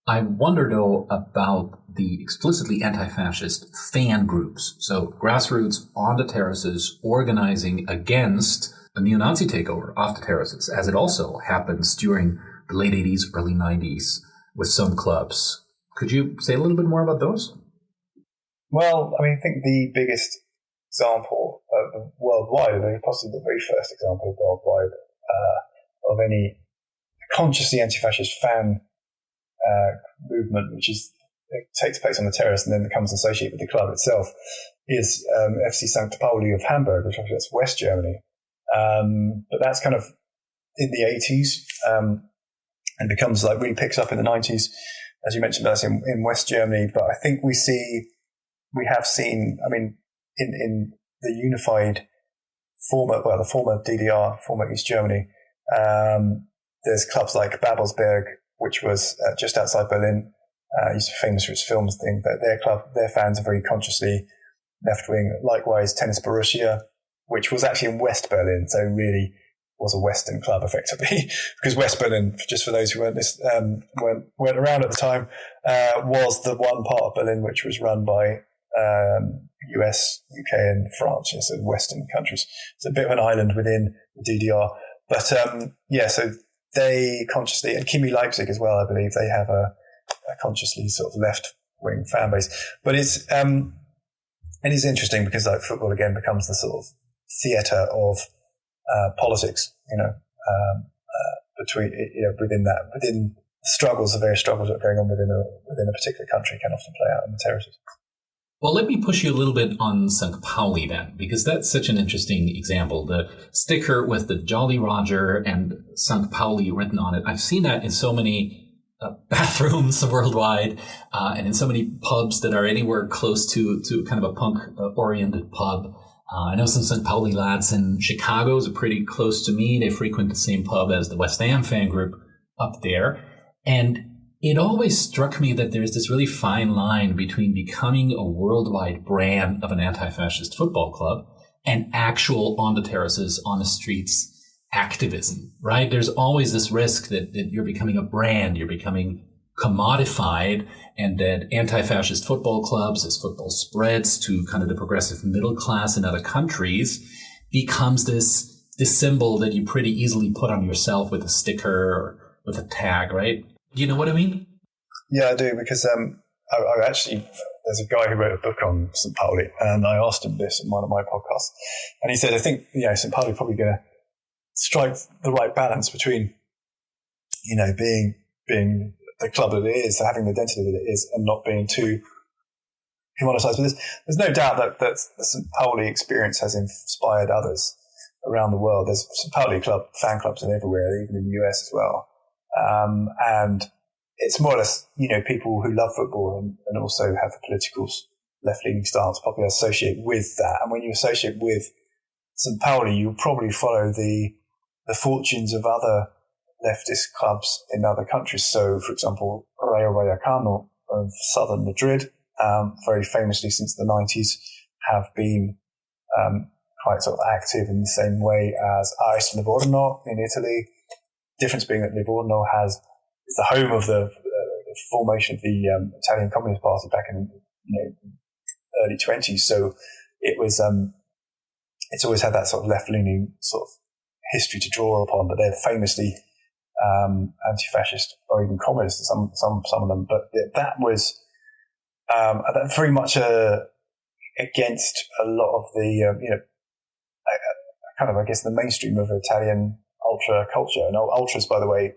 [SPEAKER 3] I wonder, though, about the explicitly anti-fascist fan groups. So grassroots on the terraces organizing against a neo-Nazi takeover off the terraces, as it also happens during the late 80s, early 90s with some clubs. Could you say a little bit more about those?
[SPEAKER 2] Well, I think the biggest example worldwide, possibly the very first example worldwide of any consciously anti-fascist fan movement, which takes place on the terrace and then becomes associated with the club itself, is FC St. Pauli of Hamburg, which obviously that's West Germany. But that's kind of in the 80s and becomes really picks up in the 90s. As you mentioned, that's in West Germany. But I think we have seen, in the unified the former DDR, former East Germany, there's clubs like Babelsberg, which was just outside Berlin. Used to be famous for its films thing, but their fans are very consciously left-wing. Likewise, Tennis Borussia, which was actually in West Berlin, so really was a Western club effectively, because West Berlin, just for those who weren't around at the time, was the one part of Berlin which was run by US, UK, and France, so Western countries. It's a bit of an island within the DDR, but so they consciously, and Chemie Leipzig as well, I believe, they have a consciously sort of left-wing fan base. But it is interesting because football again becomes the sort of theatre of politics, within struggles, the various struggles that are going on within a particular country can often play out in the terraces.
[SPEAKER 3] Well, let me push you a little bit on St. Pauli then, because that's such an interesting example. The sticker with the Jolly Roger and St. Pauli written on it. I've seen that in so many bathrooms worldwide, and in so many pubs that are anywhere close to kind of a punk-oriented pub. I know some St. Pauli lads in Chicago is pretty close to me. They frequent the same pub as the West Ham fan group up there. And it always struck me that there's this really fine line between becoming a worldwide brand of an anti-fascist football club and actual on the terraces, on the streets activism, right? There's always this risk that you're becoming a brand, you're becoming commodified, and that anti-fascist football clubs, as football spreads to kind of the progressive middle class in other countries, becomes this symbol that you pretty easily put on yourself with a sticker or with a tag, right? Do you know what I mean?
[SPEAKER 2] Yeah, I do, because I actually, there's a guy who wrote a book on St. Pauli, and I asked him this in one of my podcasts, and he said, I think, St. Pauli probably going to strike the right balance between, being the club that it is, having the identity that it is, and not being too commoditized. But there's no doubt that the St. Pauli experience has inspired others around the world. There's St. Pauli fan clubs everywhere, even in the US as well. And it's more or less, people who love football and also have a political left-leaning stance probably associate with that. And when you associate with St. Pauli, you'll probably follow the fortunes of other leftist clubs in other countries. So, for example, Rayo Vallecano of southern Madrid, very famously since the 90s, have been quite sort of active in the same way as AS Livorno in Italy. Difference being that Livorno is the home of the formation of the Italian Communist Party back in early 20s. So it was it's always had that sort of left-leaning sort of history to draw upon. But they're famously anti-fascist or even communist, some of them. But that was very much against a lot of the I guess the mainstream of Italian ultra culture. And ultras, by the way,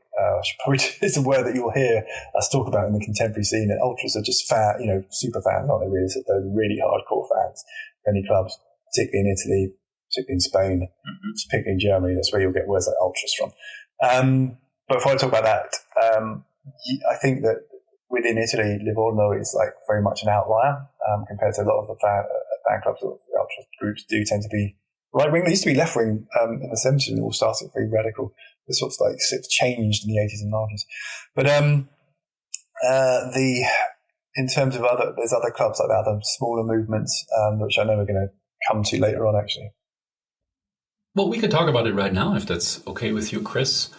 [SPEAKER 2] it's a word that you'll hear us talk about in the contemporary scene. And ultras are just super fans, aren't they? Really, so they're really hardcore fans of any clubs. particularly in Italy, particularly in Spain, particularly in Germany. That's where you'll get words like ultras from. But before I talk about that, I think that within Italy, Livorno is like very much an outlier compared to a lot of the fan clubs or the ultra groups do tend to be right wing. They used to be left wing in the 70s, and it all started very radical. It sort of changed in the 80s and 90s. But in terms of there's other clubs like that, other smaller movements, which I know we're going to come to later on, actually.
[SPEAKER 3] Well, we could talk about it right now, if that's okay with you, Chris.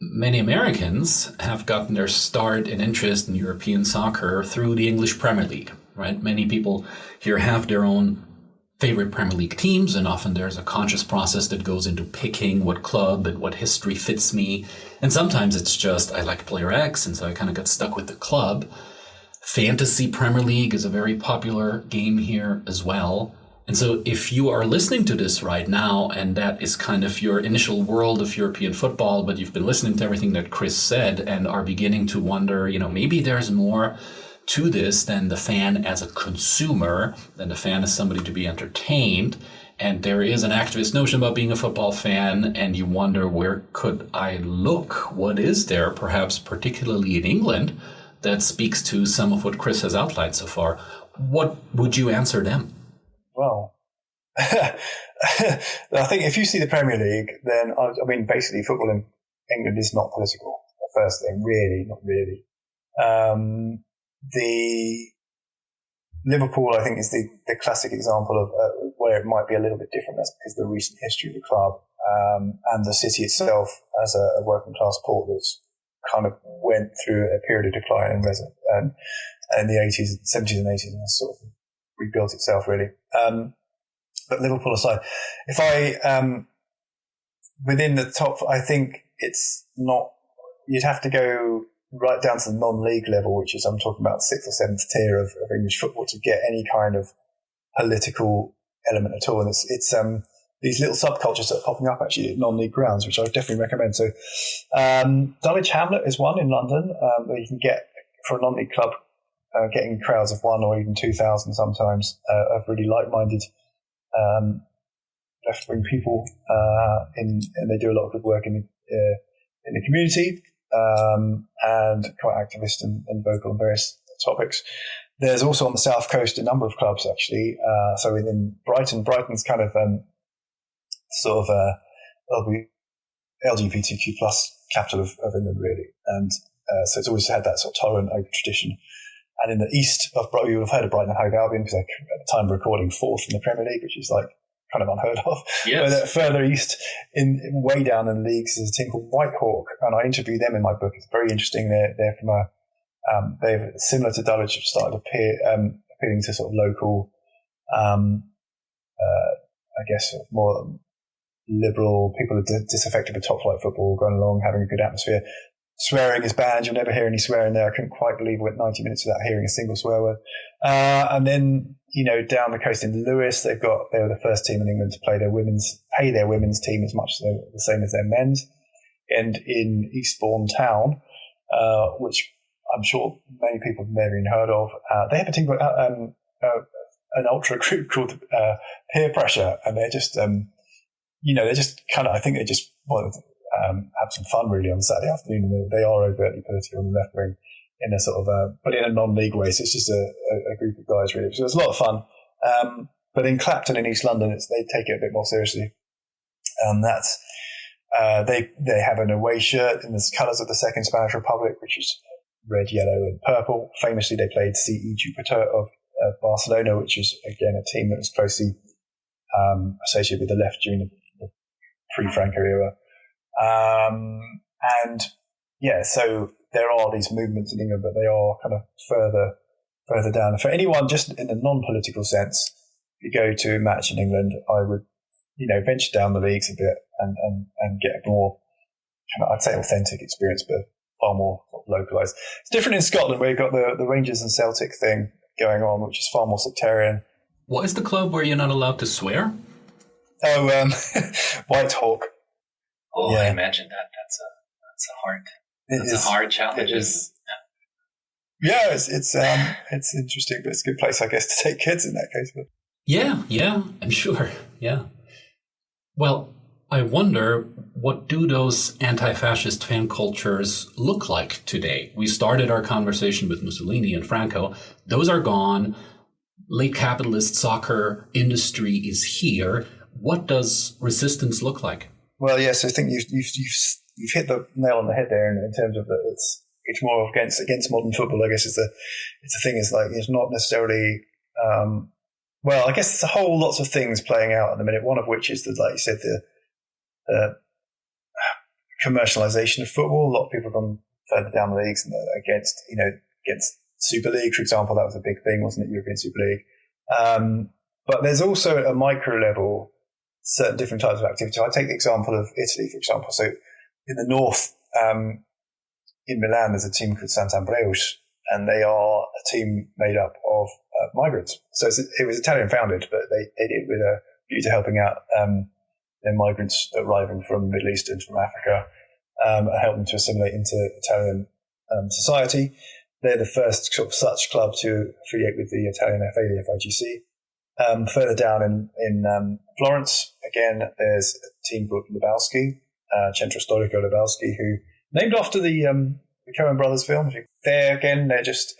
[SPEAKER 3] Many Americans have gotten their start and interest in European soccer through the English Premier League, right? Many people here have their own favorite Premier League teams, and often there's a conscious process that goes into picking what club and what history fits me. And sometimes it's just, I like player X, and so I kind of got stuck with the club. Fantasy Premier League is a very popular game here as well. And so if you are listening to this right now, and that is kind of your initial world of European football, but you've been listening to everything that Chris said and are beginning to wonder, maybe there's more to this than the fan as a consumer, than the fan as somebody to be entertained. And there is an activist notion about being a football fan, and you wonder, where could I look? What is there, perhaps particularly in England, that speaks to some of what Chris has outlined so far? What would you answer them?
[SPEAKER 2] Well, I think if you see the Premier League, then, basically football in England is not political. The first thing, really, not really. The Liverpool, I think, is the classic example of where it might be a little bit different. That's because of the recent history of the club and the city itself as a working class port that's kind of went through a period of decline in the 80s, 70s and 80s, and sort of rebuilt itself, really. But Liverpool aside, if I within the top, I think it's not. You'd have to go right down to the non-league level, which is, I'm talking about 6th or 7th tier of English football, to get any kind of political element at all. And it's these little subcultures that are popping up actually at non-league grounds, which I would definitely recommend. So Dulwich Hamlet is one in London, where you can get, for a non-league club, getting crowds of 1 or even 2,000 sometimes of really like-minded left-wing people, and they do a lot of good work in the community, and quite activist and vocal on various topics. There's also on the south coast a number of clubs actually. So within Brighton's kind of sort of LGBTQ plus capital of England, really, and so it's always had that sort of tolerant open tradition. And in the east of Brighton, you would have heard of Brighton and Hove Albion, because they're at the time of recording 4th in the Premier League, which is like kind of unheard of.
[SPEAKER 3] Yes.
[SPEAKER 2] But further east, way down in the leagues, there's a team called Whitehawk, and I interview them in my book. It's very interesting. They're from they're similar to Dulwich, have started appealing to sort of local, I guess, more liberal people who are disaffected with top flight football, going along, having a good atmosphere. Swearing is banned. You'll never hear any swearing there. I couldn't quite believe we went 90 minutes without hearing a single swear word. And then, down the coast in Lewis, they were the first team in England to pay their women's team as much as the same as their men's. And in Eastbourne Town, which I'm sure many people have never even heard of, they have a team called, an ultra group called Peer Pressure, and they're just, they're just kind of, I think they just want to have some fun really on Saturday afternoon. They are overtly political on the left wing in a sort of but in a non-league way. So it's just a group of guys really. So it's a lot of fun. But in Clapton in East London, they take it a bit more seriously. That's they have an away shirt in the colours of the Second Spanish Republic, which is red, yellow, and purple. Famously, they played CE Jupiter of Barcelona, which is again a team that was closely associated with the left during the pre-Franco era. So there are these movements in England, but they are kind of further down. For anyone just in the non-political sense, if you go to a match in England, I would, venture down the leagues a bit and get a more, I'd say, authentic experience, but far more localized. It's different in Scotland, where you've got the Rangers and Celtic thing going on, which is far more sectarian.
[SPEAKER 3] What is the club where you're not allowed to swear?
[SPEAKER 2] Oh, Whitehawk.
[SPEAKER 4] Oh,
[SPEAKER 2] yeah.
[SPEAKER 4] I imagine that. That's a hard challenge.
[SPEAKER 2] It is. Yeah, it's interesting, but it's a good place, I guess, to take kids in that case. But
[SPEAKER 3] Yeah, I'm sure. Yeah. Well, I wonder, what do those anti-fascist fan cultures look like today? We started our conversation with Mussolini and Franco. Those are gone. Late capitalist soccer industry is here. What does resistance look like?
[SPEAKER 2] Well, yes, I think you've hit the nail on the head there in terms of that it's more against modern football. I guess it's the thing is like it's not necessarily. Well, I guess it's a whole lots of things playing out at the minute. One of which is that, like you said, the commercialization of football. A lot of people have gone further down the leagues and against Super League, for example. That was a big thing, wasn't it? European Super League. But there's also at a micro level certain different types of activity. I take the example of Italy, for example. So in the north, in Milan, there's a team called Sant'Ambreus, and they are a team made up of migrants. So it was Italian founded, but they did it with a view to helping out migrants arriving from the Middle East and from Africa, and help them to assimilate into Italian society. They're the first sort of such club to affiliate with the Italian FA, the FIGC. Further down in Florence, again, there's a team called Lebowski, Centro Storico Lebowski, who named after the Coen Brothers film. They're just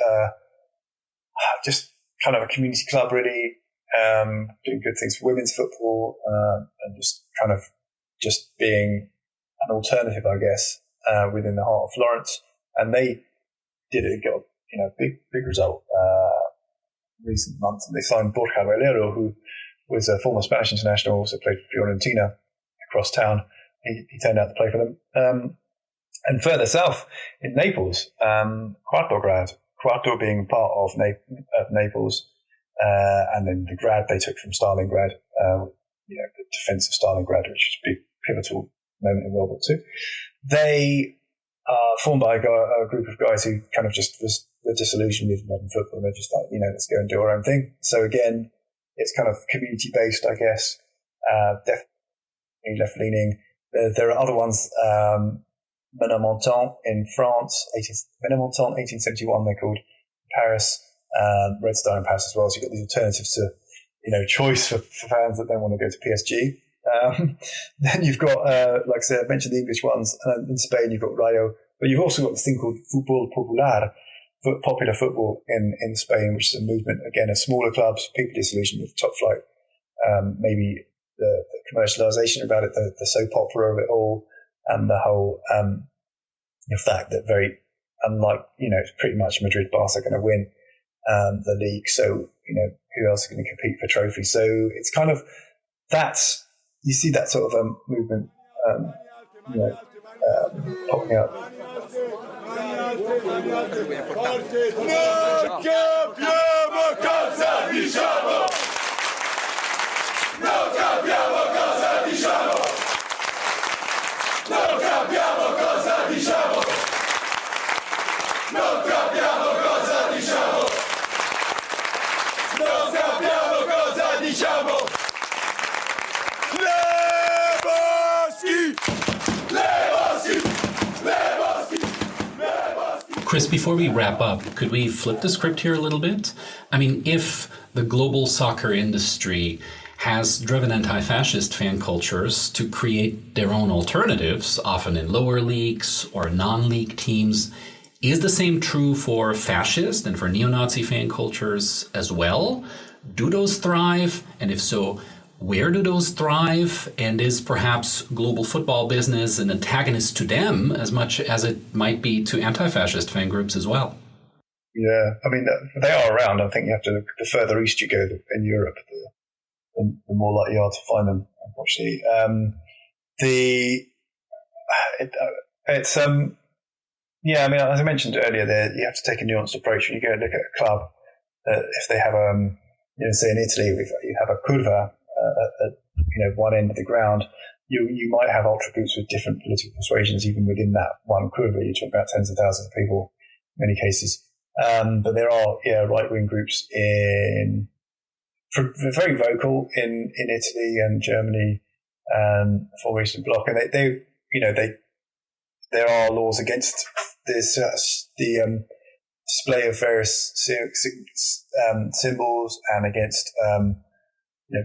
[SPEAKER 2] kind of a community club, really, doing good things for women's football, and just being an alternative, I guess, within the heart of Florence. And they got big result recent months, and they signed Borja Valero, who was a former Spanish international, also played for Fiorentina across town. He turned out to play for them. And further south in Naples, Quarto being part of Naples, and then the grad they took from Stalingrad, the defense of Stalingrad, which was a big pivotal moment in World War II. They are formed by a group of guys who kind of just was disillusioned with modern football. They're just like, let's go and do our own thing. So again, it's kind of community based, I guess, definitely left leaning. There are other ones. Ménilmontant in France, 1871, they're called. Paris, Red Star in Paris as well. So you've got these alternatives to, choice for fans that don't want to go to PSG. Then you've got, like I said, I mentioned the English ones. In Spain, you've got Rayo, but you've also got this thing called Fútbol Popular, popular football in Spain, which is a movement, again, of smaller clubs, people disillusioned with top flight. Maybe the commercialization about it, the soap opera of it all, and the whole fact that very unlike, it's pretty much Madrid, Barca are going to win the league. So, who else is going to compete for trophies? So it's kind of you see that sort of movement, popping up.
[SPEAKER 3] Chris, before we wrap up, could we flip the script here a little bit? I mean, if the global soccer industry has driven anti-fascist fan cultures to create their own alternatives, often in lower leagues or non-league teams, is the same true for fascist and for neo-Nazi fan cultures as well? Do those thrive? And if so, where do those thrive? And is perhaps global football business an antagonist to them as much as it might be to anti-fascist fan groups as well?
[SPEAKER 2] Yeah, I mean, they are around. I think you have to, the further east you go in Europe, the more likely you are to find them, unfortunately. Yeah, I mean, as I mentioned earlier, you have to take a nuanced approach when you go and look at a club. If they have, say in Italy, you have a curva at one end of the ground, you might have ultra groups with different political persuasions even within that one curva. You're talking about tens of thousands of people in many cases. But there are right-wing groups very vocal in Italy and Germany, former Eastern Bloc, and there are laws against this the display of various symbols and against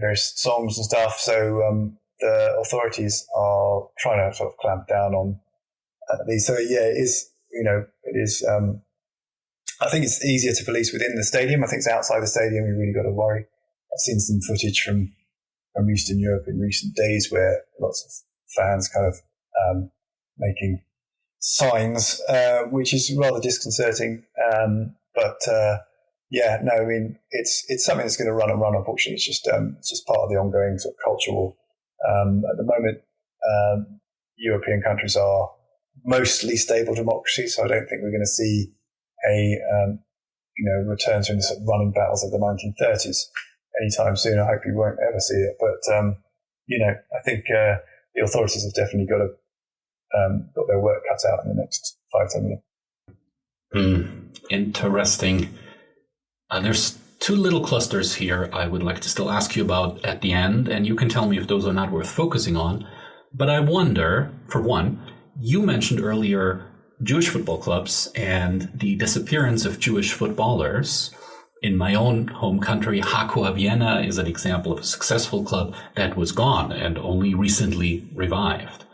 [SPEAKER 2] various songs and stuff. So the authorities are trying to sort of clamp down on these. So yeah, it is. It is. I think it's easier to police within the stadium. I think it's outside the stadium we really got to worry. I've seen some footage from Eastern Europe in recent days where lots of fans kind of making signs, which is rather disconcerting. It's something that's going to run and run. Unfortunately, it's just part of the ongoing sort of cultural. At the moment, European countries are mostly stable democracies, so I don't think we're going to see a return to the sort of running battles of the 1930s anytime soon. I hope we won't ever see it. But I think the authorities have definitely got their work cut out in the next 5-10 years.
[SPEAKER 3] Interesting. There's two little clusters here I would like to still ask you about at the end, and you can tell me if those are not worth focusing on. But I wonder, for one, you mentioned earlier Jewish football clubs and the disappearance of Jewish footballers. In my own home country, Hakoah Vienna is an example of a successful club that was gone and only recently revived.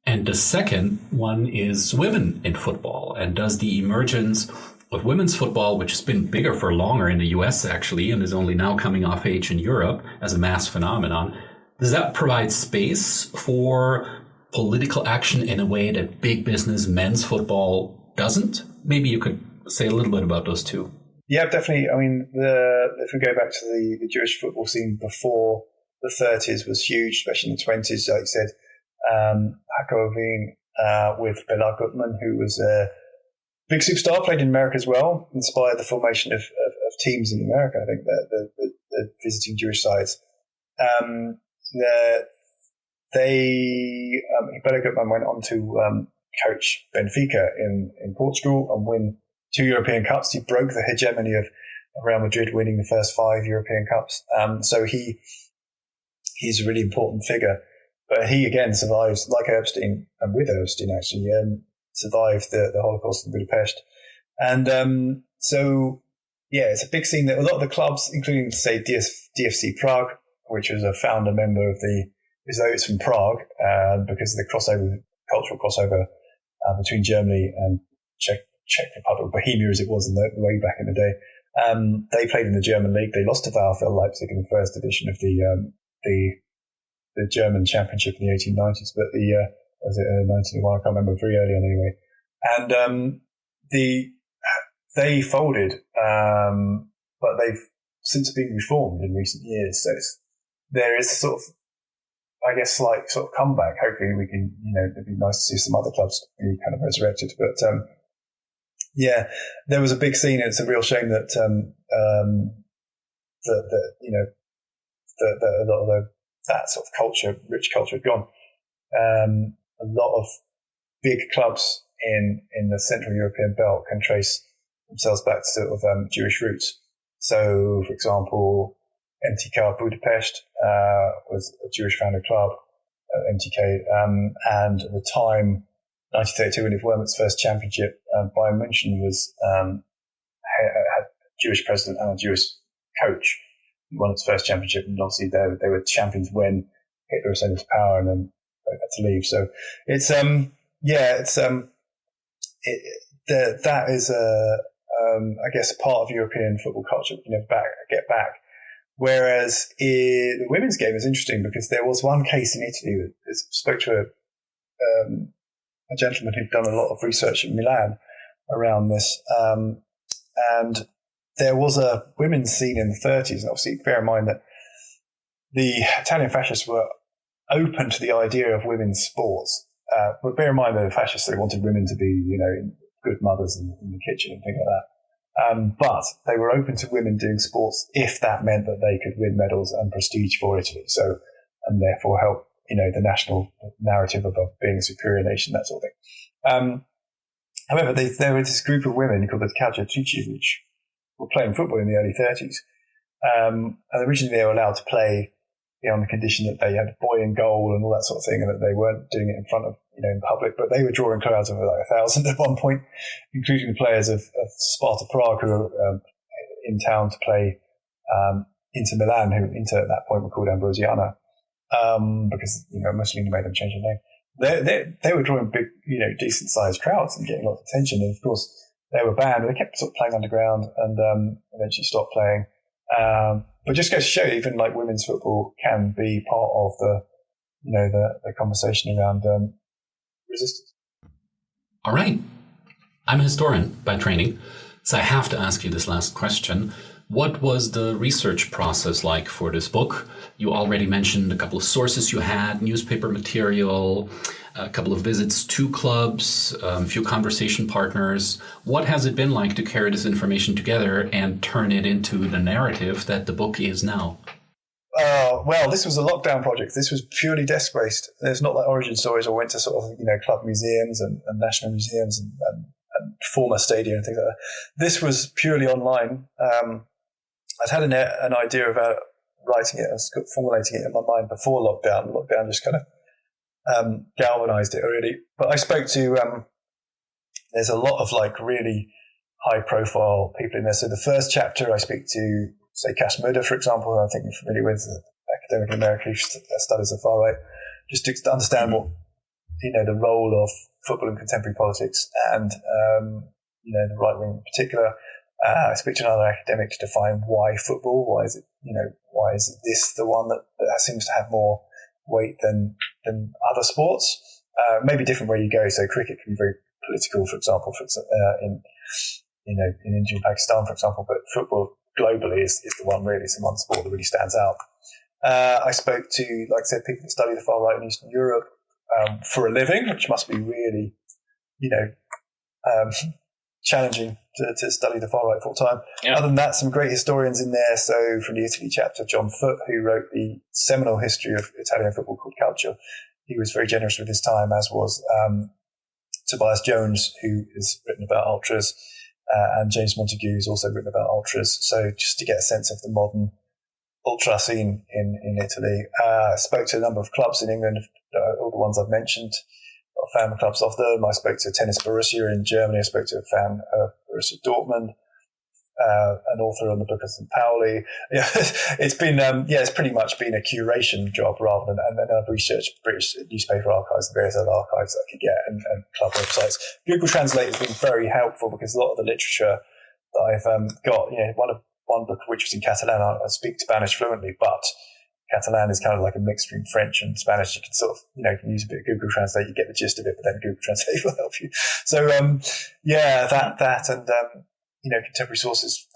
[SPEAKER 3] And the second one is women in football. And does the emergence of women's football, which has been bigger for longer in the US actually, and is only now coming of age in Europe as a mass phenomenon, does that provide space for political action in a way that big business men's football doesn't? Maybe you could say a little bit about those two.
[SPEAKER 2] Yeah, definitely. I mean, if we go back to the Jewish football scene before the 30s was huge, especially in the 20s, like you said. Hakoah Wien with Bela Gutmann, who was a big superstar, played in America as well, inspired the formation of teams in America. I think the visiting Jewish sides. Bela Gutmann went on to coach Benfica in Portugal and win 2 European Cups. He broke the hegemony of Real Madrid winning the first 5 European Cups. So he's a really important figure. But he, again, survives, like Epstein, and with Epstein, actually, survived the Holocaust in Budapest. And it's a big scene that a lot of the clubs, including, say, DFC Prague, which was a founder member of it's from Prague, because of the cultural crossover between Germany and Czech Republic, Bohemia as it was way back in the day. They played in the German league. They lost to VfL Leipzig in the first edition of the German Championship in the 1890s, but was it 1901? I can't remember, very early on anyway. And they folded, but they've since been reformed in recent years. So there is a sort of, I guess, like sort of comeback. Hopefully we can, it'd be nice to see some other clubs be kind of resurrected. But there was a big scene, and it's a real shame that a lot of that sort of rich culture had gone. A lot of big clubs in the Central European belt can trace themselves back to sort of Jewish roots. So, for example, MTK Budapest was a Jewish founded club, MTK, and at the time, 1932, when it won its first championship, Bayern München had a Jewish president and a Jewish coach. Won its first championship, and obviously they were champions when Hitler ascended to power, and then they had to leave. So that is I guess a part of European football culture we never get back. Whereas the women's game is interesting because there was one case in Italy that spoke to a gentleman who'd done a lot of research in Milan around this, and there was a women's scene in the 30s, and obviously bear in mind that the Italian fascists were open to the idea of women's sports. But bear in mind that the fascists, they wanted women to be, good mothers in the kitchen and things like that. But they were open to women doing sports if that meant that they could win medals and prestige for Italy. So, and therefore help, the national narrative of being a superior nation, that sort of thing. However, there was this group of women called the Calciatrici, which were playing football in the early 30s. And originally they were allowed to play on the condition that they had a boy in goal and all that sort of thing, and that they weren't doing it in front of, in public. But they were drawing crowds of like 1,000 at one point, including the players of Sparta Prague who were in town to play Inter Milan, who Inter at that point were called Ambrosiana, because Mussolini made them change their name. They were drawing big, decent sized crowds and getting lots of attention. And of course, they were banned. They kept sort of playing underground and eventually stopped playing. But just goes to show, even like women's football can be part of the conversation around resistance.
[SPEAKER 3] All right. I'm a historian by training, so I have to ask you this last question. What was the research process like for this book? You already mentioned a couple of sources you had, newspaper material, a couple of visits to clubs, a few conversation partners. What has it been like to carry this information together and turn it into the narrative that the book is now?
[SPEAKER 2] Well, this was a lockdown project. This was purely desk-based. There's not like origin stories or went to sort of, club museums and national museums and former stadia and things like that. This was purely online. I'd had an idea about writing it, formulating it in my mind before lockdown. Lockdown just kind of galvanized it already. But I spoke to, there's a lot of like really high profile people in there. So the first chapter I speak to, say, Cass Mudder, for example, I think you're familiar with, academic in America who studies the far right, just to understand what, the role of football in contemporary politics and, the right wing in particular. I speak to another academic to define why football. Why is it? Why is this the one that seems to have more weight than other sports? Maybe different where you go. So cricket can be very political, for example, in India and Pakistan, for example. But football globally is the one really. It's the one sport that really stands out. I spoke to, like I said, people that study the far right in Eastern Europe for a living, which must be really, challenging to study the far right full time. Yeah. Other than that, some great historians in there. So from the Italy chapter, John Foote, who wrote the seminal history of Italian football called Calcio, he was very generous with his time, as was Tobias Jones, who has written about ultras, and James Montague, who's also written about ultras. So just to get a sense of the modern ultra scene in Italy. I spoke to a number of clubs in England, all the ones I've mentioned. Fan clubs of them. I spoke to Tennis Borussia in Germany. I spoke to a fan of Borussia Dortmund, an author on the book of St. Pauli. Yeah, it's been it's pretty much been a curation job rather than. And then I've researched British newspaper archives and various other archives that I could get and club websites. Google Translate has been very helpful because a lot of the literature that I've got, one book which was in Catalan. I speak Spanish fluently, but Catalan is kind of like a mix between French and Spanish. You can sort of, you can use a bit of Google Translate, you get the gist of it, but then Google Translate will help you. So, that and, contemporary sources,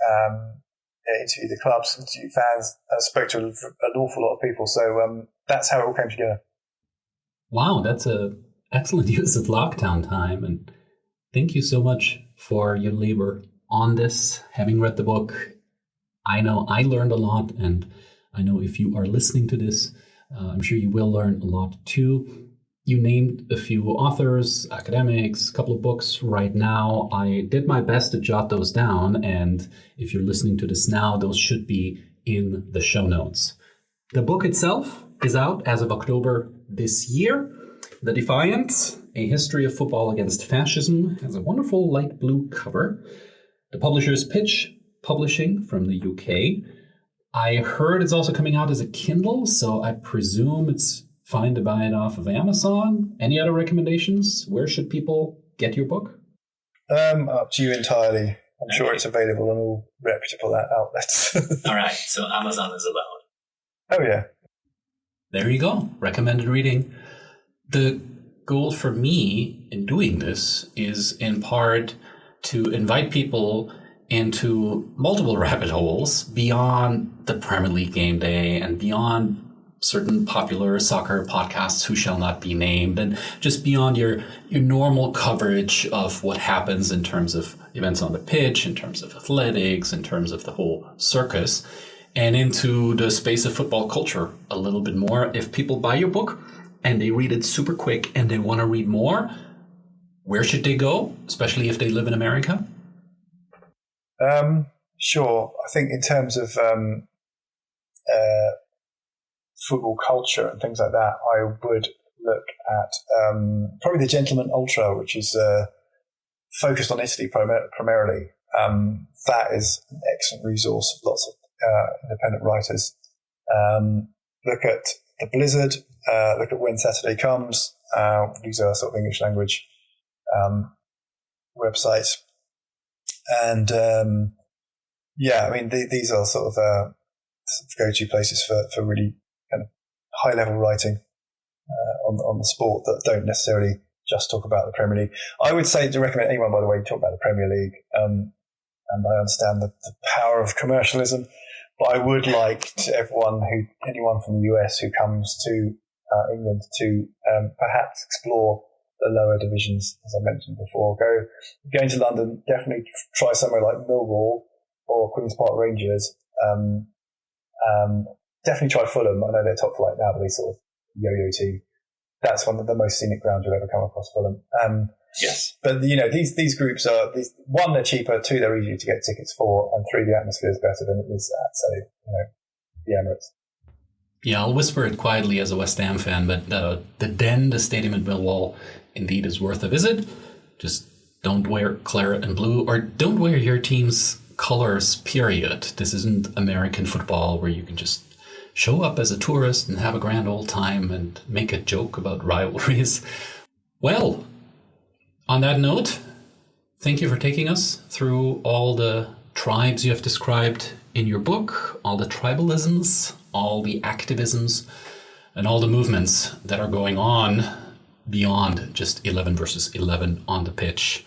[SPEAKER 2] interview the clubs, interview fans, spoke to an awful lot of people. So, that's how it all came together.
[SPEAKER 3] Wow, that's an excellent use of lockdown time. And thank you so much for your labor on this. Having read the book, I know I learned a lot, and I know if you are listening to this, I'm sure you will learn a lot too. You named a few authors, academics, a couple of books right now. I did my best to jot those down, and if you're listening to this now, those should be in the show notes. The book itself is out as of October this year. The Defiant, A History of Football Against Fascism, has a wonderful light blue cover. The publisher is Pitch Publishing from the UK. I heard it's also coming out as a Kindle, so I presume it's fine to buy it off of Amazon. Any other recommendations? Where should people get your book?
[SPEAKER 2] Up to you entirely. I'm sure it's available on all reputable outlets.
[SPEAKER 4] All right, so Amazon is allowed.
[SPEAKER 2] Oh, yeah.
[SPEAKER 3] There you go. Recommended reading. The goal for me in doing this is in part to invite people into multiple rabbit holes beyond the Premier League game day and beyond certain popular soccer podcasts who shall not be named, and just beyond your normal coverage of what happens in terms of events on the pitch, in terms of athletics, in terms of the whole circus, and into the space of football culture a little bit more. If people buy your book and they read it super quick and they want to read more, where should they go, especially if they live in America?
[SPEAKER 2] Sure. I think in terms of football culture and things like that, I would look at probably the Gentleman Ultra, which is focused on Italy primarily. That is an excellent resource. Lots of independent writers. Look at the Blizzard. Look at When Saturday Comes. These are sort of English language websites. And I mean, these are sort of go-to places for really kind of high-level writing on the sport that don't necessarily just talk about the Premier League. I would say to recommend anyone, by the way, talk about the Premier League. And I understand the power of commercialism, but I would like to anyone from the US who comes to England to perhaps explore the lower divisions, as I mentioned before. Going to London, definitely try somewhere like Millwall or Queen's Park Rangers. Definitely try Fulham. I know they're top flight now, but they sort of yo-yo team. That's one of the most scenic grounds you'll ever come across, Fulham.
[SPEAKER 4] Yes.
[SPEAKER 2] But, these groups are, one, they're cheaper, two, they're easier to get tickets for, and three, the atmosphere is better than it is at, say, the Emirates.
[SPEAKER 3] Yeah, I'll whisper it quietly as a West Ham fan, but the stadium in Millwall, indeed is worth a visit. Just don't wear claret and blue, or don't wear your team's colors, period. This isn't American football where you can just show up as a tourist and have a grand old time and make a joke about rivalries. Well, on that note, thank you for taking us through all the tribes you have described in your book, all the tribalisms, all the activisms, and all the movements that are going on beyond just 11 versus 11 on the pitch.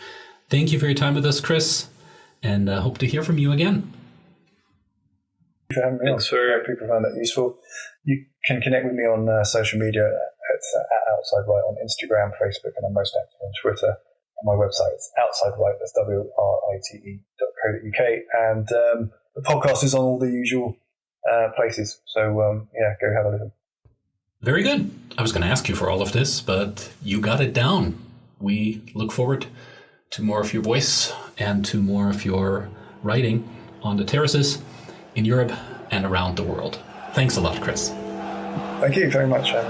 [SPEAKER 3] Thank you for your time with us, Chris, and hope to hear from you again.
[SPEAKER 2] Thanks for people found that useful. You can connect with me on social media at Outside Right on Instagram, Facebook, and I'm most active on Twitter. And my website is Outside Right, that's WRITE.co.uk. And the podcast is on all the usual places. So, go have a listen.
[SPEAKER 3] Very good. I was going to ask you for all of this, but you got it down. We look forward to more of your voice and to more of your writing on the terraces in Europe and around the world. Thanks a lot, Chris.
[SPEAKER 2] Thank you very much, and